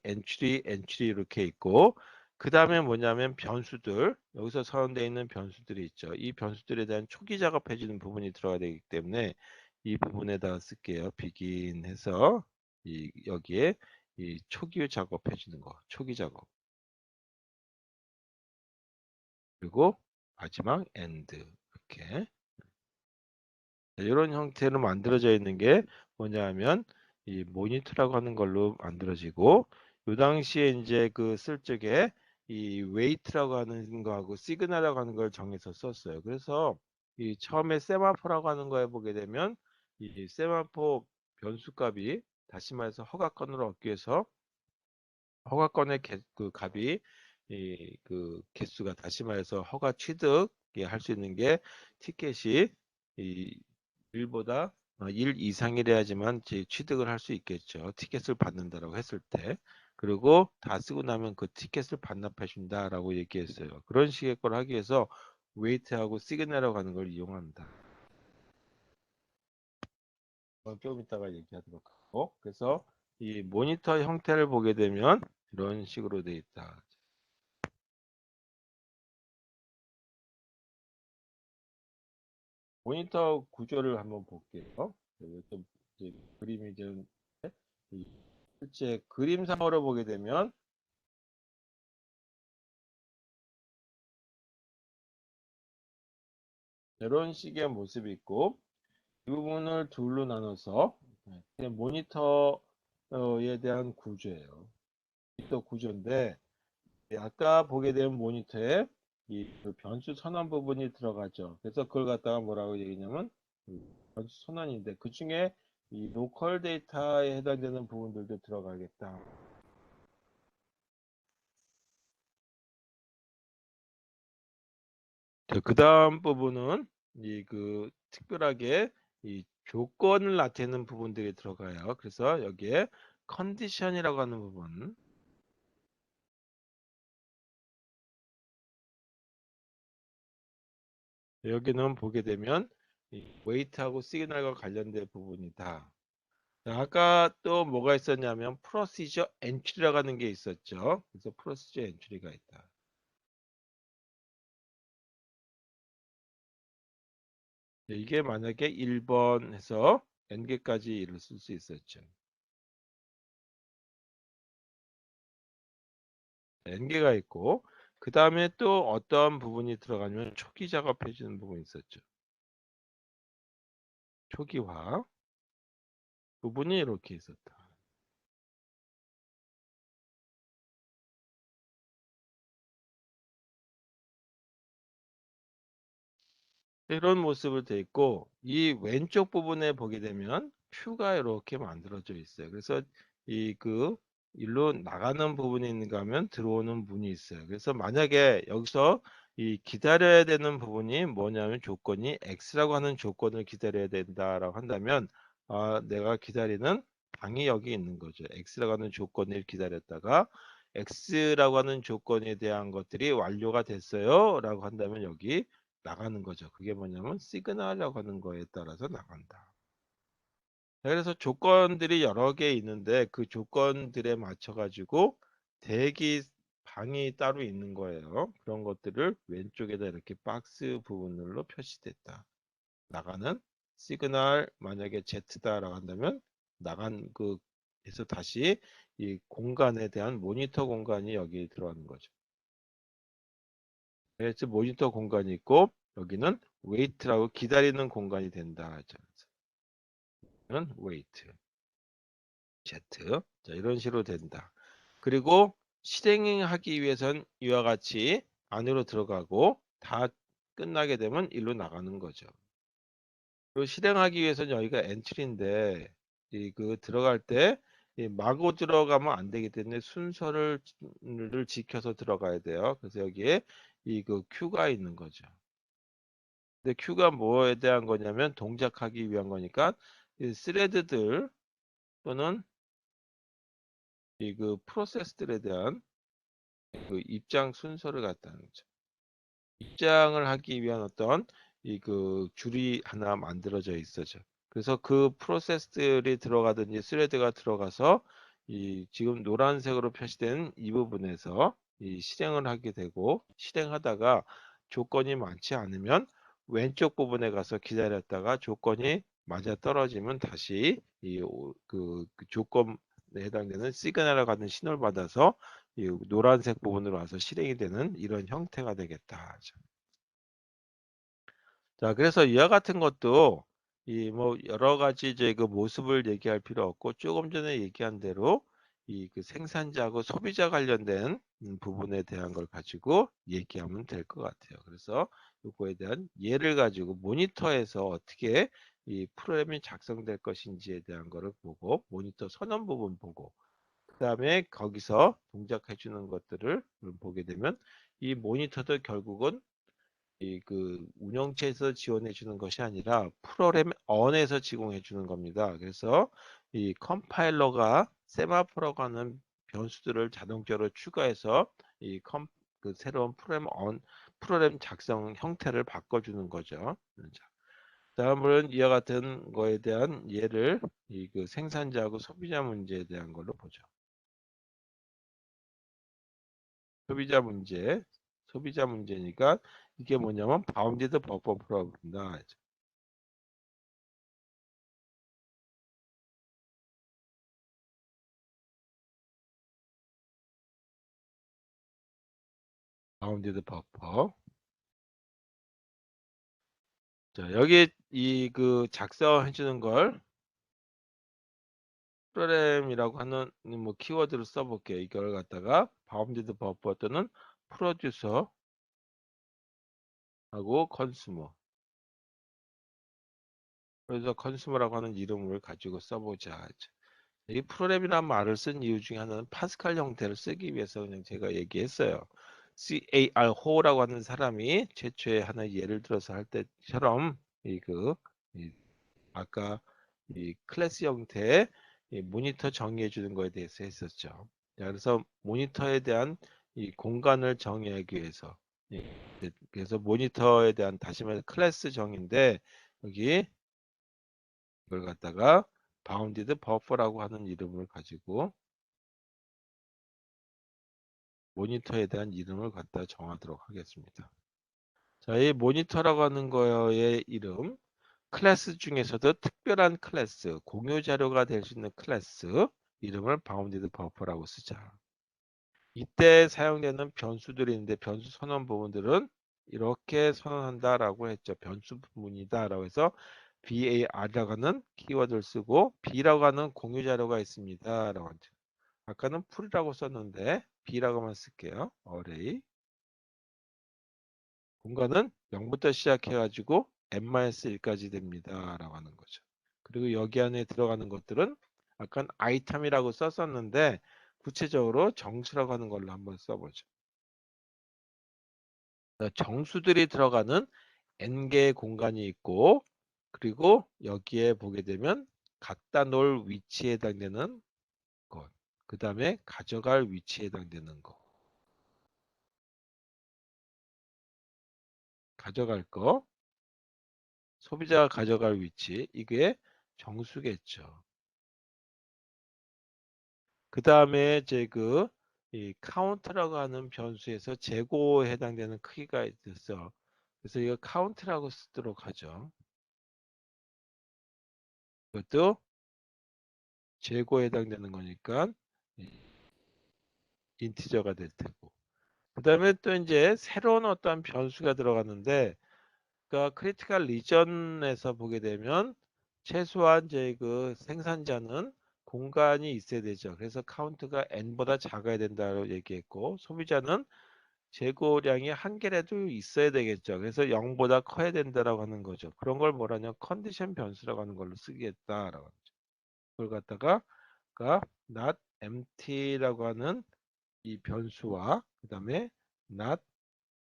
이렇게 있고 그 다음에 뭐냐면 변수들 여기서 서론되어 있는 변수들이 있죠. 이 변수들에 대한 초기 작업해 주는 부분이 들어가야 되기 때문에 이 부분에다가 쓸게요. begin 해서 여기에 이 초기 작업해 주는 거 초기 작업 그리고 마지막 end 이렇게 이런 형태로 만들어져 있는 게 뭐냐면 이 모니터라고 하는 걸로 만들어지고 요 당시에 이제 그 쓸 적에 이 웨이트라고 하는 거하고 시그널이라고 하는 걸 정해서 썼어요. 그래서 이 처음에 세마포라고 하는 거에 보게 되면 이 세마포 변수값이 다시 말해서 허가권을 얻기 위해서 허가권의 그 값이 이 그 개수가 다시 말해서 허가 취득 할 수 있는 게 티켓이 이 1보다 1 이상이래야지만 취득을 할 수 있겠죠. 티켓을 받는다라고 했을 때. 그리고 다 쓰고 나면 그 티켓을 반납해 준다라고 얘기했어요. 그런 식의 걸 하기 위해서 웨이트하고 시그널이라고 하는 걸 이용한다. 좀 이따가 얘기하도록 하고. 그래서 이 모니터 형태를 보게 되면 이런 식으로 돼 있다. 모니터 구조를 한번 볼게요. 좀 이제 그림이 좀 이 실제 그림상으로 보게 되면 이런 식의 모습이 있고 이 부분을 둘로 나눠서 모니터에 대한 구조예요. 모니터 구조인데 아까 보게 되면 모니터에 이그 변수 선언 부분이 들어가죠. 그래서 그걸 갖다가 뭐라고 얘기냐면 변수 선언인데 그 중에 이 로컬 데이터에 해당되는 부분들도 들어가겠다. 그 다음 부분은 이 그 특별하게 이 조건을 나타내는 부분들이 들어가요. 그래서 여기에 컨디션이라고 하는 부분 여기는 보게 되면 이 웨이트하고 시그널과 관련된 부분이다. 자, 아까 또 뭐가 있었냐면 프로시저 엔트리라고 하는 게 있었죠. 그래서 프로시저 엔트리가 있다. 이게 만약에 1번 해서 n개까지 일을 쓸 수 있었죠. n개가 있고 그 다음에 또 어떤 부분이 들어가면 초기 작업해 주는 부분이 있었죠. 초기화 부분이 이렇게 있었다. 이런 모습을 돼 있고 이 왼쪽 부분에 보게 되면 큐가 이렇게 만들어져 있어요. 그래서 이 그 일로 나가는 부분이 있는가 하면 들어오는 문이 있어요. 그래서 만약에 여기서 이 기다려야 되는 부분이 뭐냐면 조건이 X라고 하는 조건을 기다려야 된다라고 한다면 내가 기다리는 방이 여기 있는 거죠. X라고 하는 조건을 기다렸다가 X라고 하는 조건에 대한 것들이 완료가 됐어요. 라고 한다면 여기 나가는 거죠. 그게 뭐냐면 시그널이라고 하는 거에 따라서 나간다. 그래서 조건들이 여러 개 있는데 그 조건들에 맞춰 가지고 대기 방이 따로 있는 거예요. 그런 것들을 왼쪽에다 이렇게 박스 부분으로 표시됐다. 나가는 시그널 만약에 Z다라고 한다면 나간 그에서 다시 이 공간에 대한 모니터 공간이 여기 들어가는 거죠. 그래서 모니터 공간이 있고 여기는 웨이트라고 기다리는 공간이 된다. 는 웨이트 Z 자, 이런 식으로 된다. 그리고 실행하기 위해선 이와 같이 안으로 들어가고 다 끝나게 되면 일로 나가는 거죠. 그리고 실행하기 위해서는 여기가 엔트리인데 그 들어갈 때 마구 들어가면 안 되기 때문에 순서를 지켜서 들어가야 돼요. 그래서 여기에 그 Q가 있는 거죠. 근데 Q가 뭐에 대한 거냐면 동작하기 위한 거니까 이 스레드들 또는 그 프로세스들에 대한 그 입장 순서를 갖다는 거죠. 입장을 하기 위한 어떤 그 줄이 하나 만들어져 있어죠. 그래서 그 프로세스들이 들어가든지 스레드가 들어가서 지금 노란색으로 표시된 이 부분에서 실행을 하게 되고 실행하다가 조건이 많지 않으면 왼쪽 부분에 가서 기다렸다가 조건이 맞아 떨어지면 다시 그 조건에 해당되는 시그널을 받는 신호를 받아서 이 노란색 부분으로 와서 실행이 되는 이런 형태가 되겠다. 자, 그래서 이와 같은 것도 뭐 여러 가지 이제 그 모습을 얘기할 필요 없고 조금 전에 얘기한 대로 그 생산자하고 소비자 관련된 부분에 대한 걸 가지고 얘기하면 될 것 같아요. 그래서 이거에 대한 예를 가지고 모니터에서 어떻게 이 프로그램이 작성될 것인지에 대한 거를 보고 모니터 선언 부분 보고 그다음에 거기서 동작해 주는 것들을 보게 되면 이 모니터도 결국은 그 운영체에서 지원해 주는 것이 아니라 프로그램 언에서 제공해 주는 겁니다. 그래서 이 컴파일러가 세마포라고 하는 변수들을 자동적으로 추가해서 그 새로운 프로그램 작성 형태를 바꿔주는 거죠. 자, 다음은 이와 같은 거에 대한 예를 그 생산자하고 소비자 문제에 대한 걸로 보죠. 소비자 문제, 소비자 문제니까 이게 뭐냐면 바운디드 버퍼 프로그램입니다. 바운디드 버퍼. 자, 여기 그 작성해 주는 걸 프로그램이라고 하는 뭐 키워드를 써볼게요. 이걸 갖다가 바운디드 버퍼 또는 프로듀서하고 컨슈머. 그래서 컨슈머라고 하는 이름을 가지고 써보자. 이 프로그램이라는 말을 쓴 이유 중에 하나는 파스칼 형태를 쓰기 위해서 그냥 제가 얘기했어요. CAR 호라고 하는 사람이 최초에 하나 예를 들어서 할 때처럼 이 아까 클래스 형태의 모니터 정의해 주는 거에 대해서 했었죠. 자, 그래서 모니터에 대한 공간을 정의하기 위해서 그래서 모니터에 대한 다시 말해 클래스 정의인데 여기 이걸 갖다가 바운디드 버퍼라고 하는 이름을 가지고 모니터에 대한 이름을 갖다 정하도록 하겠습니다. 자, 이 모니터라고 하는 거의 이름 클래스 중에서도 특별한 클래스, 공유 자료가 될 수 있는 클래스 이름을 바운디드 버퍼라고 쓰자. 이때 사용되는 변수들이 있는데 변수 선언 부분들은 이렇게 선언한다라고 했죠. 변수 부분이다라고 해서 var이라고 하는 키워드를 쓰고 b라고 하는 공유 자료가 있습니다라고 하죠. 아까는 풀이라고 썼는데 b라고만 쓸게요. array 공간은 0부터 시작해가지고 n-1까지 됩니다. 라고 하는 거죠. 그리고 여기 안에 들어가는 것들은 아까 아이템이라고 썼었는데 구체적으로 정수라고 하는 걸로 한번 써보죠. 정수들이 들어가는 n개의 공간이 있고 그리고 여기에 보게 되면 갖다 놓을 위치에 해당되는 것, 그 다음에 가져갈 위치에 해당되는 것, 가져갈 거, 소비자가 가져갈 위치, 이게 정수겠죠. 그 다음에 이제 이 카운트라고 하는 변수에서 재고에 해당되는 크기가 있어. 그래서 이거 카운트라고 쓰도록 하죠. 이것도 재고에 해당되는 거니까 인티저가 될 테고. 그 다음에 또 이제 새로운 어떤 변수가 들어갔는데, 그러니까 크리티컬 리전에서 보게 되면 최소한 이제 그 생산자는 공간이 있어야 되죠. 그래서 카운트가 n보다 작아야 된다고 얘기했고, 소비자는 재고량이 한 개라도 있어야 되겠죠. 그래서 0보다 커야 된다라고 하는 거죠. 그런 걸 뭐라냐? 컨디션 변수라고 하는 걸로 쓰겠다라고 하죠. 그걸 갖다가 not empty라고 하는 이 변수와 그다음에 not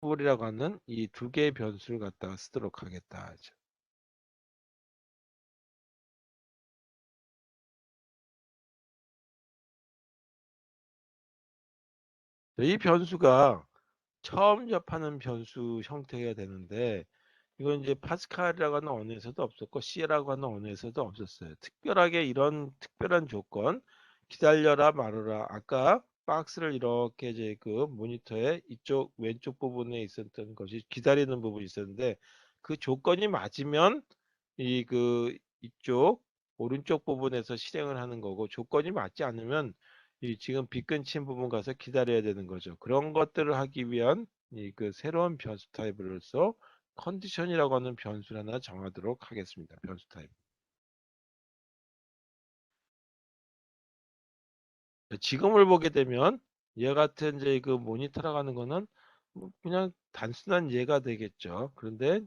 full이라고 하는 이 두 개의 변수를 갖다가 쓰도록 하겠다 하죠. 이 변수가 처음 접하는 변수 형태가 되는데 이건 이제 파스칼이라고 하는 언어에서도 없었고 C라고 하는 언어에서도 없었어요. 특별하게 이런 특별한 조건 기다려라 말아라. 아까 박스를 이렇게 이제 그 모니터의 이쪽 왼쪽 부분에 있었던 것이 기다리는 부분이 있었는데 그 조건이 맞으면 이 그 이쪽 오른쪽 부분에서 실행을 하는 거고 조건이 맞지 않으면 이 지금 빗근친 부분 가서 기다려야 되는 거죠. 그런 것들을 하기 위한 이 그 새로운 변수 타입으로서 컨디션이라고 하는 변수를 하나 정하도록 하겠습니다. 변수 타입. 지금을 보게 되면 얘 같은 이제 그 모니터라고 하는 거는 뭐 그냥 단순한 예가 되겠죠. 그런데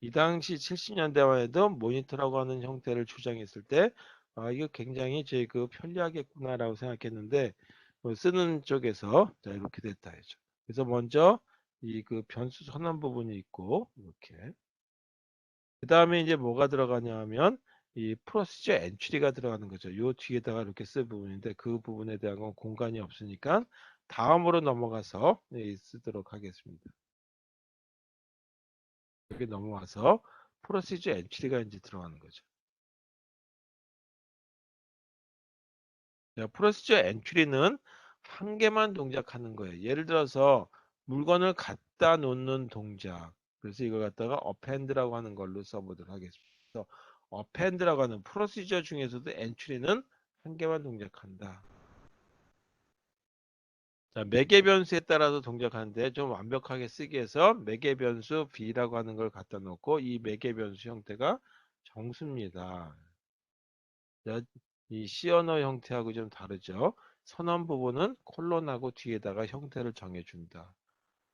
이 당시 70년대만 해도 모니터라고 하는 형태를 주장했을 때 아, 이거 굉장히 제 그 편리하겠구나라고 생각했는데 쓰는 쪽에서 자 이렇게 됐다 해죠. 그래서 먼저 이 그 변수 선언 부분이 있고 이렇게 그 다음에 이제 뭐가 들어가냐 하면 이 프로시저 엔트리가 들어가는 거죠. 요 뒤에다가 이렇게 쓸 부분인데 그 부분에 대한 건 공간이 없으니까 다음으로 넘어가서 쓰도록 하겠습니다. 여기 넘어와서 프로시저 엔트리가 이제 들어가는 거죠. 프로시저 엔트리는 한 개만 동작하는 거예요. 예를 들어서 물건을 갖다 놓는 동작. 그래서 이걸 갖다가 append라고 하는 걸로 써보도록 하겠습니다. 그래서 append라고 하는 프로시저 중에서도 엔트리는 한 개만 동작한다. 자, 매개 변수에 따라서 동작하는데 좀 완벽하게 쓰기 위해서 매개 변수 b라고 하는 걸 갖다 놓고 이 매개 변수 형태가 정수입니다. 자, 이 C 언어 형태하고 좀 다르죠. 선언 부분은 콜론하고 뒤에다가 형태를 정해준다.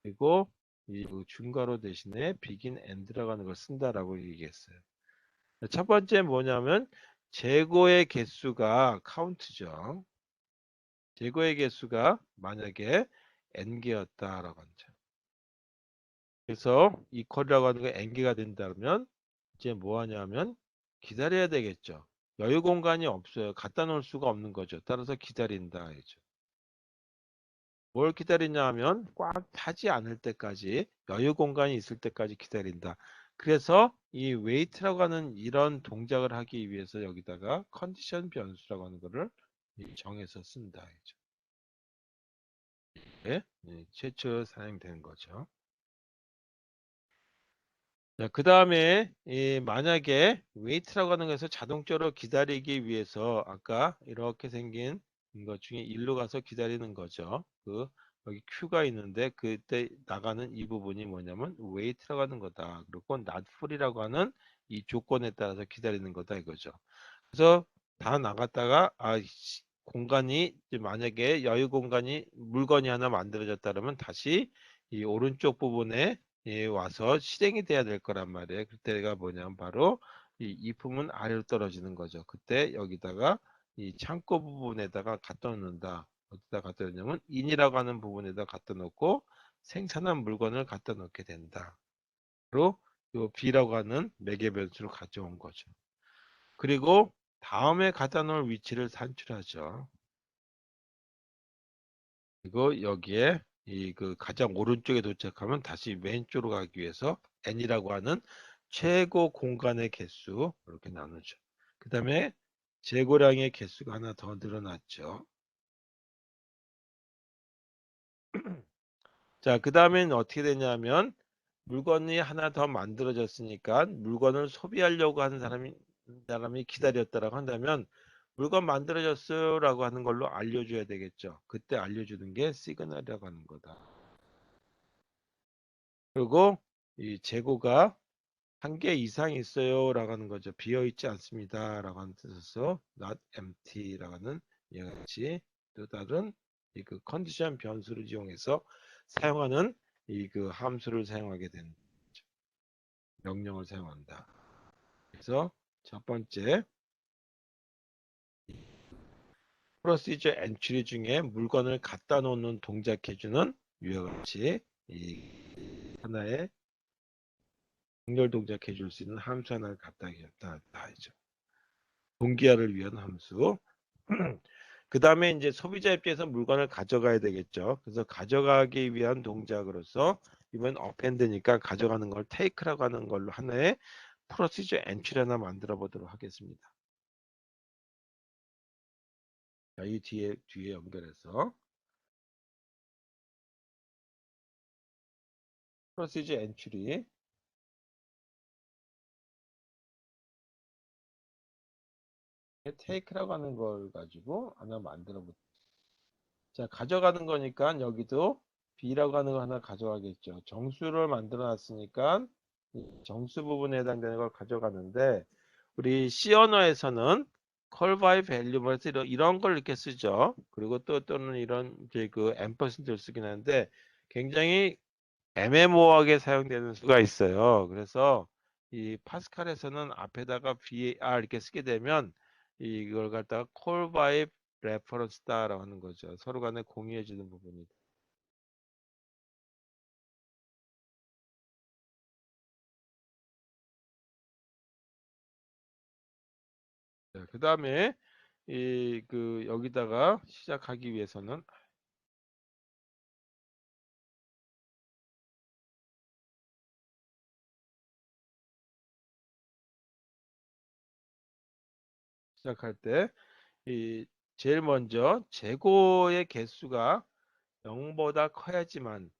그리고 이그 중괄호 대신에 begin and라고 하는 걸 쓴다라고 얘기했어요. 첫 번째 뭐냐면 재고의 개수가 카운트죠. 재고의 개수가 만약에 n개였다라고 하죠. 그래서 이퀄이라고 하는 게 n개가 된다면 이제 뭐 하냐면 기다려야 되겠죠. 여유 공간이 없어요. 갖다 놓을 수가 없는 거죠. 따라서 기다린다 하죠. 뭘 기다리냐 하면 꽉 차지 않을 때까지 여유 공간이 있을 때까지 기다린다. 그래서 이 wait라고 하는 이런 동작을 하기 위해서 여기다가 컨디션 변수라고 하는 거를 정해서 쓴다. 하죠. 네, 최초 사용되는 거죠. 자, 그 다음에 만약에 wait라고 하는 것에서 자동적으로 기다리기 위해서 아까 이렇게 생긴 것 중에 일로 가서 기다리는 거죠. 그 여기 Q가 있는데 그때 나가는 이 부분이 뭐냐면 wait라고 하는 거다. 그리고 not full이라고 하는 이 조건에 따라서 기다리는 거다 이거죠. 그래서 다 나갔다가 공간이 이제 만약에 여유 공간이 물건이 하나 만들어졌다면 다시 이 오른쪽 부분에 와서 실행이 돼야 될 거란 말이에요. 그때가 뭐냐면 바로 이 이품은 아래로 떨어지는 거죠. 그때 여기다가 이 창고 부분에다가 갖다 놓는다. 어디다 갖다 놓냐면 인이라고 하는 부분에다 갖다 놓고 생산한 물건을 갖다 놓게 된다. 그리고 요 B라고 하는 매개 변수를 가져온 거죠. 그리고 다음에 갖다 놓을 위치를 산출하죠. 그리고 여기에 이 그 가장 오른쪽에 도착하면 다시 왼쪽으로 가기 위해서 n이라고 하는 최고 공간의 개수 이렇게 나누죠. 그 다음에 재고량의 개수가 하나 더 늘어났죠. 자, 그 다음엔 어떻게 되냐면 물건이 하나 더 만들어졌으니까 물건을 소비하려고 하는 사람이 기다렸다라고 한다면 물건 만들어졌어라고 하는 걸로 알려줘야 되겠죠. 그때 알려주는 게 시그널이라고 하는 거다. 그리고 이 재고가 한 개 이상 있어요라고 하는 거죠. 비어 있지 않습니다라고 하는 뜻에서 not empty라고 하는 이와 같이 또 다른 이 그 컨디션 변수를 이용해서 사용하는 이 그 함수를 사용하게 되는 거죠. 명령을 사용한다. 그래서 첫 번째 프로시저 엔트리 중에 물건을 갖다 놓는 동작해주는 위와 같이 이 하나의 정렬 동작해줄 수 있는 함수 하나를 갖다 줬다 하죠. 동기화를 위한 함수. 그 다음에 이제 소비자 입장에서 물건을 가져가야 되겠죠. 그래서 가져가기 위한 동작으로서 이번 append니까 가져가는 걸 take라고 하는 걸로 하나의 프로시저 엔트리 하나 만들어 보도록 하겠습니다. 자, 이 뒤에 연결해서 프로시저 엔트리 take라고 하는 걸 가지고 하나 만들어 보도록. 자, 가져가는 거니까 여기도 B라고 하는 거 하나 가져가겠죠. 정수를 만들어 놨으니까 정수 부분에 해당되는 걸 가져가는데 우리 C 언어에서는 call by value를 이런 걸 이렇게 쓰죠. 그리고 또는 이런 이제 그 ampersand를 쓰긴 하는데 굉장히 애매모호하게 사용되는 수가 있어요. 그래서 이 파스칼에서는 앞에다가 var 이렇게 쓰게 되면 이걸 갖다가 call by reference다라고 하는 거죠. 서로 간에 공유해 주는 부분이. 그 다음에 이 그 여기다가 시작하기 위해서는 시작할 때 이 제일 먼저 재고의 개수가 0보다 커야지만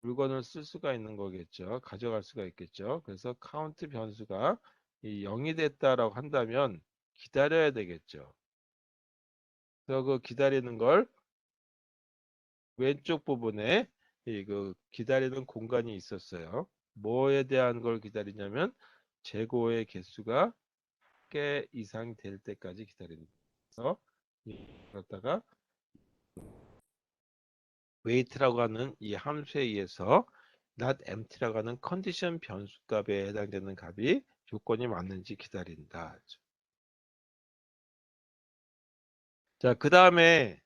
물건을 쓸 수가 있는 거겠죠. 가져갈 수가 있겠죠. 그래서 카운트 변수가 이 0이 됐다라고 한다면 기다려야 되겠죠. 그래서 그 기다리는 걸 왼쪽 부분에 이 그 기다리는 공간이 있었어요. 뭐에 대한 걸 기다리냐면 재고의 개수가 개 이상 될 때까지 기다리는 거예요. 그러다가 wait라고 하는 이 함수에 의해서 not empty라고 하는 컨디션 변수 값에 해당되는 값이 조건이 맞는지 기다린다. 자, 그 다음에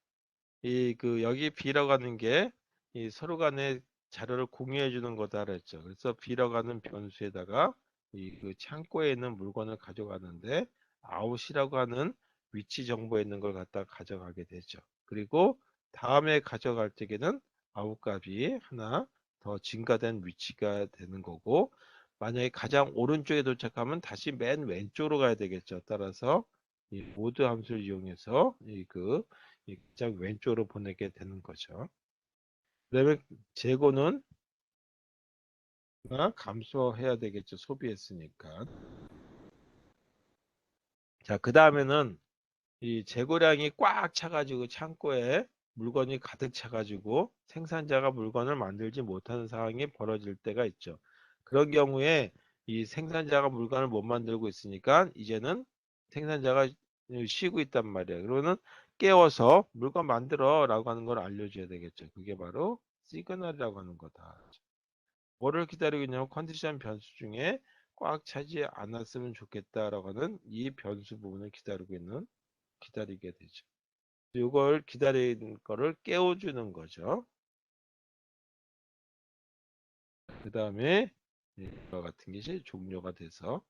이 그 여기 B라고 하는 게 이 서로 간에 자료를 공유해 주는 거다 그랬죠. 그래서 B라고 하는 변수에다가 이 그 창고에 있는 물건을 가져가는데 out이라고 하는 위치 정보에 있는 걸 갖다 가져가게 되죠. 그리고 다음에 가져갈 때에는 out 값이 하나 더 증가된 위치가 되는 거고 만약에 가장 오른쪽에 도착하면 다시 맨 왼쪽으로 가야 되겠죠. 따라서 이 모드 함수를 이용해서 이 가장 왼쪽으로 보내게 되는 거죠. 그다음에 재고는 감소해야 되겠죠. 소비했으니까. 자, 그 다음에는 이 재고량이 꽉 차가지고 창고에 물건이 가득 차가지고 생산자가 물건을 만들지 못하는 상황이 벌어질 때가 있죠. 그런 경우에 이 생산자가 물건을 못 만들고 있으니까 이제는 생산자가 쉬고 있단 말이에요. 그러면 깨워서 물건 만들어 라고 하는 걸 알려줘야 되겠죠. 그게 바로 시그널이라고 하는 거다. 뭐를 기다리고 있냐면 컨디션 변수 중에 꽉 차지 않았으면 좋겠다라고 하는 이 변수 부분을 기다리게 되죠. 이걸 기다리는 거를 깨워주는 거죠. 그 다음에 이와 같은 것이 종료가 돼서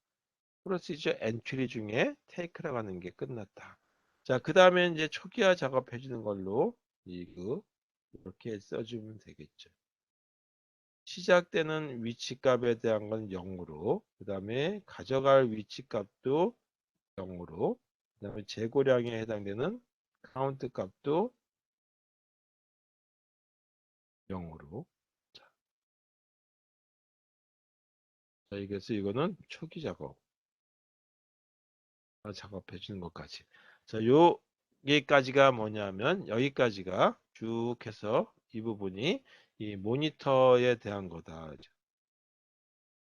프로시저 엔트리 중에 테이크라고 하는 게 끝났다. 자, 그 다음에 이제 초기화 작업해 주는 걸로 이렇게 써주면 되겠죠. 시작되는 위치값에 대한 건 0으로, 그 다음에 가져갈 위치값도 0으로, 그 다음에 재고량에 해당되는 카운트 값도 0으로. 자, 이거는 초기 작업. 작업해 주는 것까지. 자, 여기까지가 뭐냐면 여기까지가 쭉 해서 이 부분이 이 모니터에 대한 거다.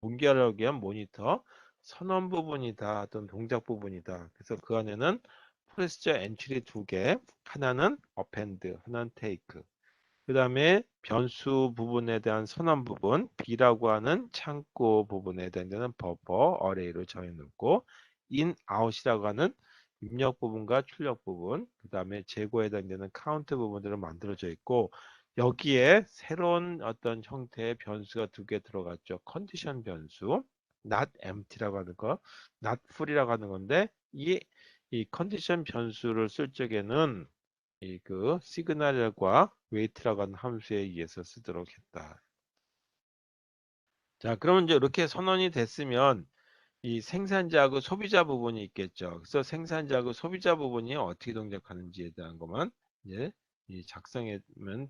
공개하기 위한 모니터 선언 부분이다. 어떤 동작 부분이다. 그래서 그 안에는 프로시저 엔트리 두 개, 하나는 append, 하나는 take. 그 다음에 변수 부분에 대한 선언 부분, B라고 하는 창고 부분에 해당되는 버퍼 어레이로 정해놓고 in, out이라고 하는 입력 부분과 출력 부분, 그 다음에 재고에 해당되는 카운트 부분들은 만들어져 있고 여기에 새로운 어떤 형태의 변수가 두 개 들어갔죠. 컨디션 변수, not empty라고 하는 거, not full이라고 하는 건데 이 컨디션 변수를 쓸 적에는 이 그 시그널과 웨이트라고 하는 함수에 의해서 쓰도록 했다. 자, 그러면 이제 이렇게 선언이 됐으면 이 생산자하고 소비자 부분이 있겠죠. 그래서 생산자하고 소비자 부분이 어떻게 동작하는지에 대한 것만 이제 이 작성하면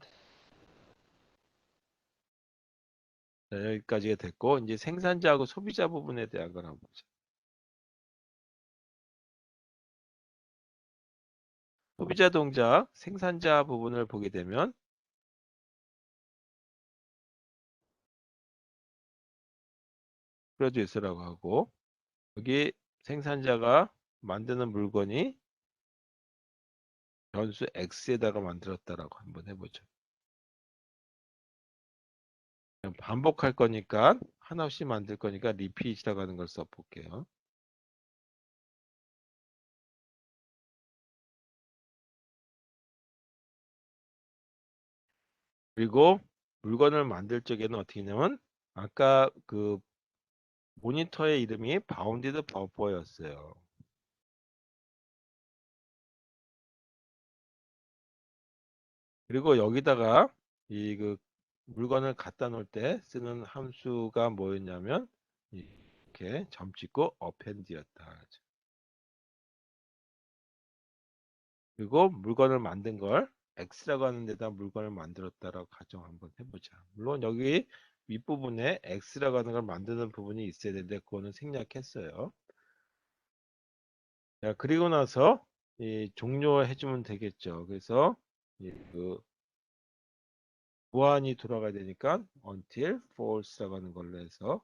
여기까지가 됐고 이제 생산자하고 소비자 부분에 대한 걸 한번 보자. 소비자 동작, 생산자 부분을 보게 되면 프로듀스라고 하고 여기 생산자가 만드는 물건이 변수 x에다가 만들었다라고 한번 해보죠. 그냥 반복할 거니까 하나씩 만들 거니까 리피트라고 하는 걸 써볼게요. 그리고 물건을 만들 적에는 어떻게 하냐면 아까 그 모니터의 이름이 바운디드 버퍼였어요. 그리고 여기다가 이 그 물건을 갖다 놓을 때 쓰는 함수가 뭐였냐면 이렇게 점 찍고 append였다. 그리고 물건을 만든 걸 X라고 하는 데다 물건을 만들었다라고 가정 한번 해보자. 물론 여기 윗부분에 X라고 하는 걸 만드는 부분이 있어야 되는데 그거는 생략했어요. 자, 그리고 나서 이 종료해주면 되겠죠. 그래서 그 무한히 돌아가야 되니까 until false라고 하는 걸로 해서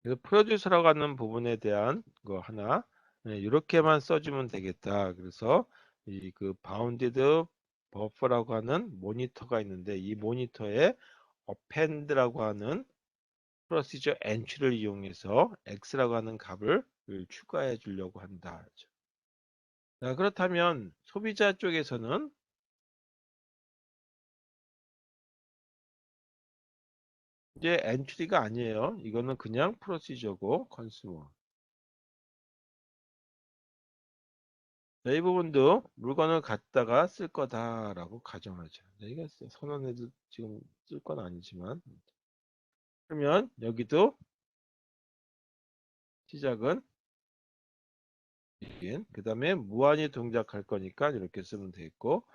그래서 프로듀서라고 하는 부분에 대한 거 하나 이렇게만 써주면 되겠다. 그래서 이 그 바운디드 버퍼라고 하는 모니터가 있는데 이 모니터에 append라고 하는 프로시저 엔트리를 이용해서 x라고 하는 값을 추가해 주려고 한다. 자, 그렇다면 소비자 쪽에서는 이제 엔트리가 아니에요. 이거는 그냥 프로시저고 컨슈머. 이 부분도 물건을 갖다가 쓸 거다라고 가정하죠. 이게 선언해도 지금 쓸 건 아니지만 그러면 여기도 시작은 begin 그 다음에 무한히 동작할 거니까 이렇게 쓰면 되겠고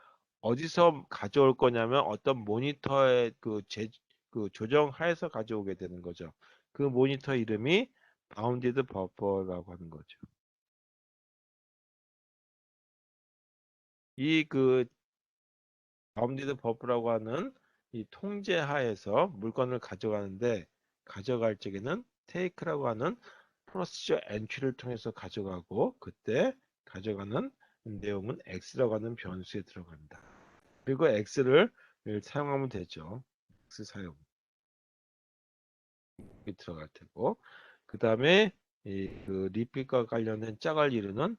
어디서 가져올 거냐면 어떤 모니터의 그 조정하에서 가져오게 되는 거죠. 그 모니터 이름이 bounded buffer라고 하는 거죠. 이그 바운디드 버프라고 하는 이 통제 하에서 물건을 가져가는데 가져갈 적에는 take라고 하는 프로시저 엔트리를 통해서 가져가고 그때 가져가는 내용은 x라고 하는 변수에 들어간다. 그리고 x를 사용하면 되죠. x 사용 들어갈 테고 그 다음에 그 리필과 관련된 짝을 이루는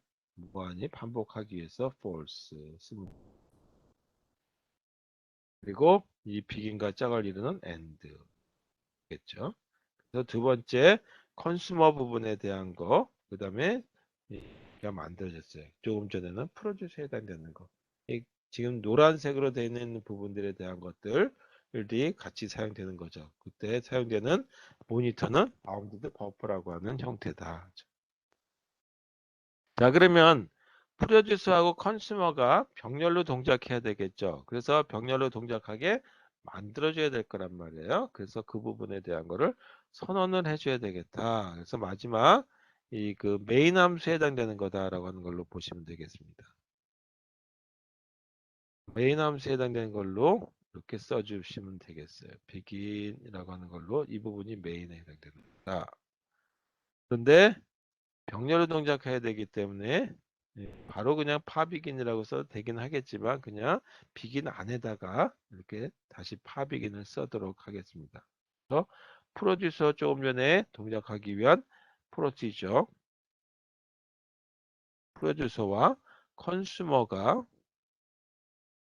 무한히 반복하기 위해서 false 쓰면 그리고 이 비긴과 짝을 이루는 and겠죠. 그래서 두 번째 컨슈머 부분에 대한 거, 그 다음에 가 만들어졌어요. 조금 전에는 프로듀스에 해당되는 거. 지금 노란색으로 되어 있는 부분들에 대한 것들이 같이 사용되는 거죠. 그때 사용되는 모니터는 바운디드 버퍼라고 하는 형태다. 자, 그러면 프로듀스하고 컨슈머가 병렬로 동작해야 되겠죠. 그래서 병렬로 동작하게 만들어줘야 될 거란 말이에요. 그래서 그 부분에 대한 거를 선언을 해줘야 되겠다. 그래서 마지막 이 그 메인 함수에 해당되는 거다라고 하는 걸로 보시면 되겠습니다. 메인 함수에 해당되는 걸로 이렇게 써주시면 되겠어요. begin이라고 하는 걸로 이 부분이 메인에 해당되는 거다. 그런데 병렬로 동작해야 되기 때문에 바로 그냥 파비긴이라고 써도 되긴 하겠지만 그냥 비긴 안에다가 이렇게 다시 파비긴을 써도록 하겠습니다. 그래서 프로듀서 조금 전에 동작하기 위한 프로시저, 프로듀서와 컨슈머가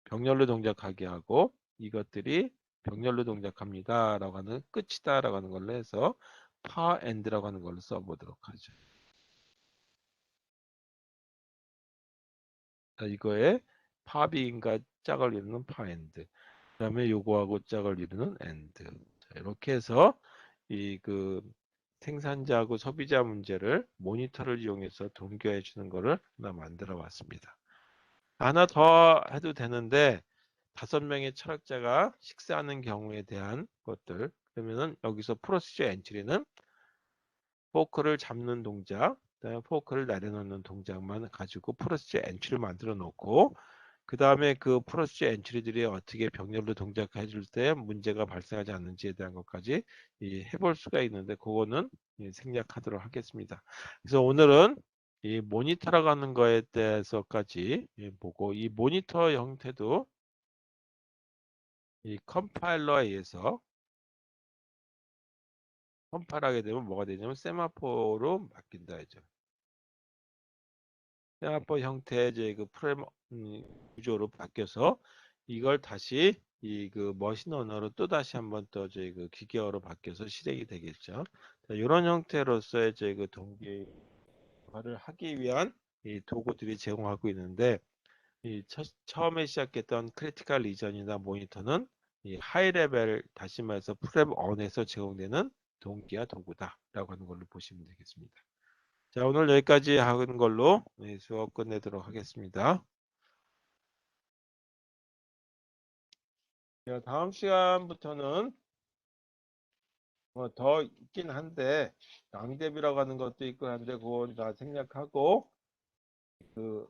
병렬로 동작하게 하고 이것들이 병렬로 동작합니다 라고 하는 끝이다 라고 하는 걸로 해서 파엔드라고 하는 걸로 써보도록 하죠. 자, 이거에 파비인과 짝을 이루는 파엔드, 그 다음에 요거하고 짝을 이루는 엔드. 자, 이렇게 해서 이 그 생산자하고 소비자 문제를 모니터를 이용해서 동기화해 주는 거를 하나 만들어 봤습니다. 하나 더 해도 되는데 5명의 철학자가 식사하는 경우에 대한 것들, 그러면은 여기서 프로시저 엔트리는 포크를 잡는 동작, 그다음에 포크를 내려놓는 동작만 가지고 프로시저 엔트리를 만들어 놓고 그 다음에 그 프로시저 엔트리들이 어떻게 병렬로 동작해 줄 때 문제가 발생하지 않는지에 대한 것까지 해볼 수가 있는데 그거는 생략하도록 하겠습니다. 그래서 오늘은 이 모니터라고 하는 거에 대해서까지 보고 이 모니터 형태도 이 컴파일러에 의해서 컴파일하게 되면 뭐가 되냐면 세마포로 바뀐다 했죠. 세마포 형태의 이제 그 프레임 구조로 바뀌어서 이걸 다시 이 그 머신 언어로 또 다시 한번 또 저희 그 기계어로 바뀌어서 실행이 되겠죠. 자, 이런 형태로서의 이제 그 동기화를 하기 위한 이 도구들이 제공하고 있는데 이 처음에 시작했던 크리티컬 리전이나 모니터는 이 하이 레벨 다시 말해서 프랩 언에서 제공되는 동기화 도구다라고 하는 걸로 보시면 되겠습니다. 자, 오늘 여기까지 하는 걸로 수업 끝내도록 하겠습니다. 자, 다음 시간부터는 더 있긴 한데 낭대비라고 하는 것도 있고 한데 그건 다 생략하고 그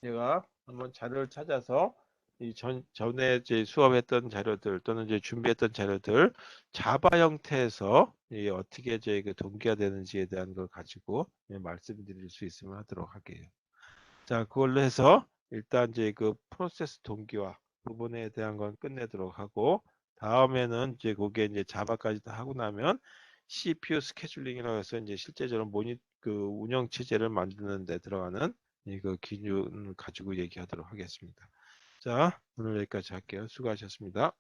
제가 한번 자료를 찾아서 이 전에 이제 수업했던 자료들 또는 이제 준비했던 자료들 자바 형태에서 어떻게 이제 그 동기화 되는지에 대한 걸 가지고 말씀드릴 수 있으면 하도록 할게요. 자, 그걸로 해서 일단 이제 그 프로세스 동기화 부분에 대한 건 끝내도록 하고 다음에는 이제 그게 이제 자바까지 다 하고 나면 CPU 스케줄링이라고 해서 이제 실제적으로 그 운영 체제를 만드는 데 들어가는 이거 기준을 가지고 얘기하도록 하겠습니다. 자, 오늘 여기까지 할게요. 수고하셨습니다.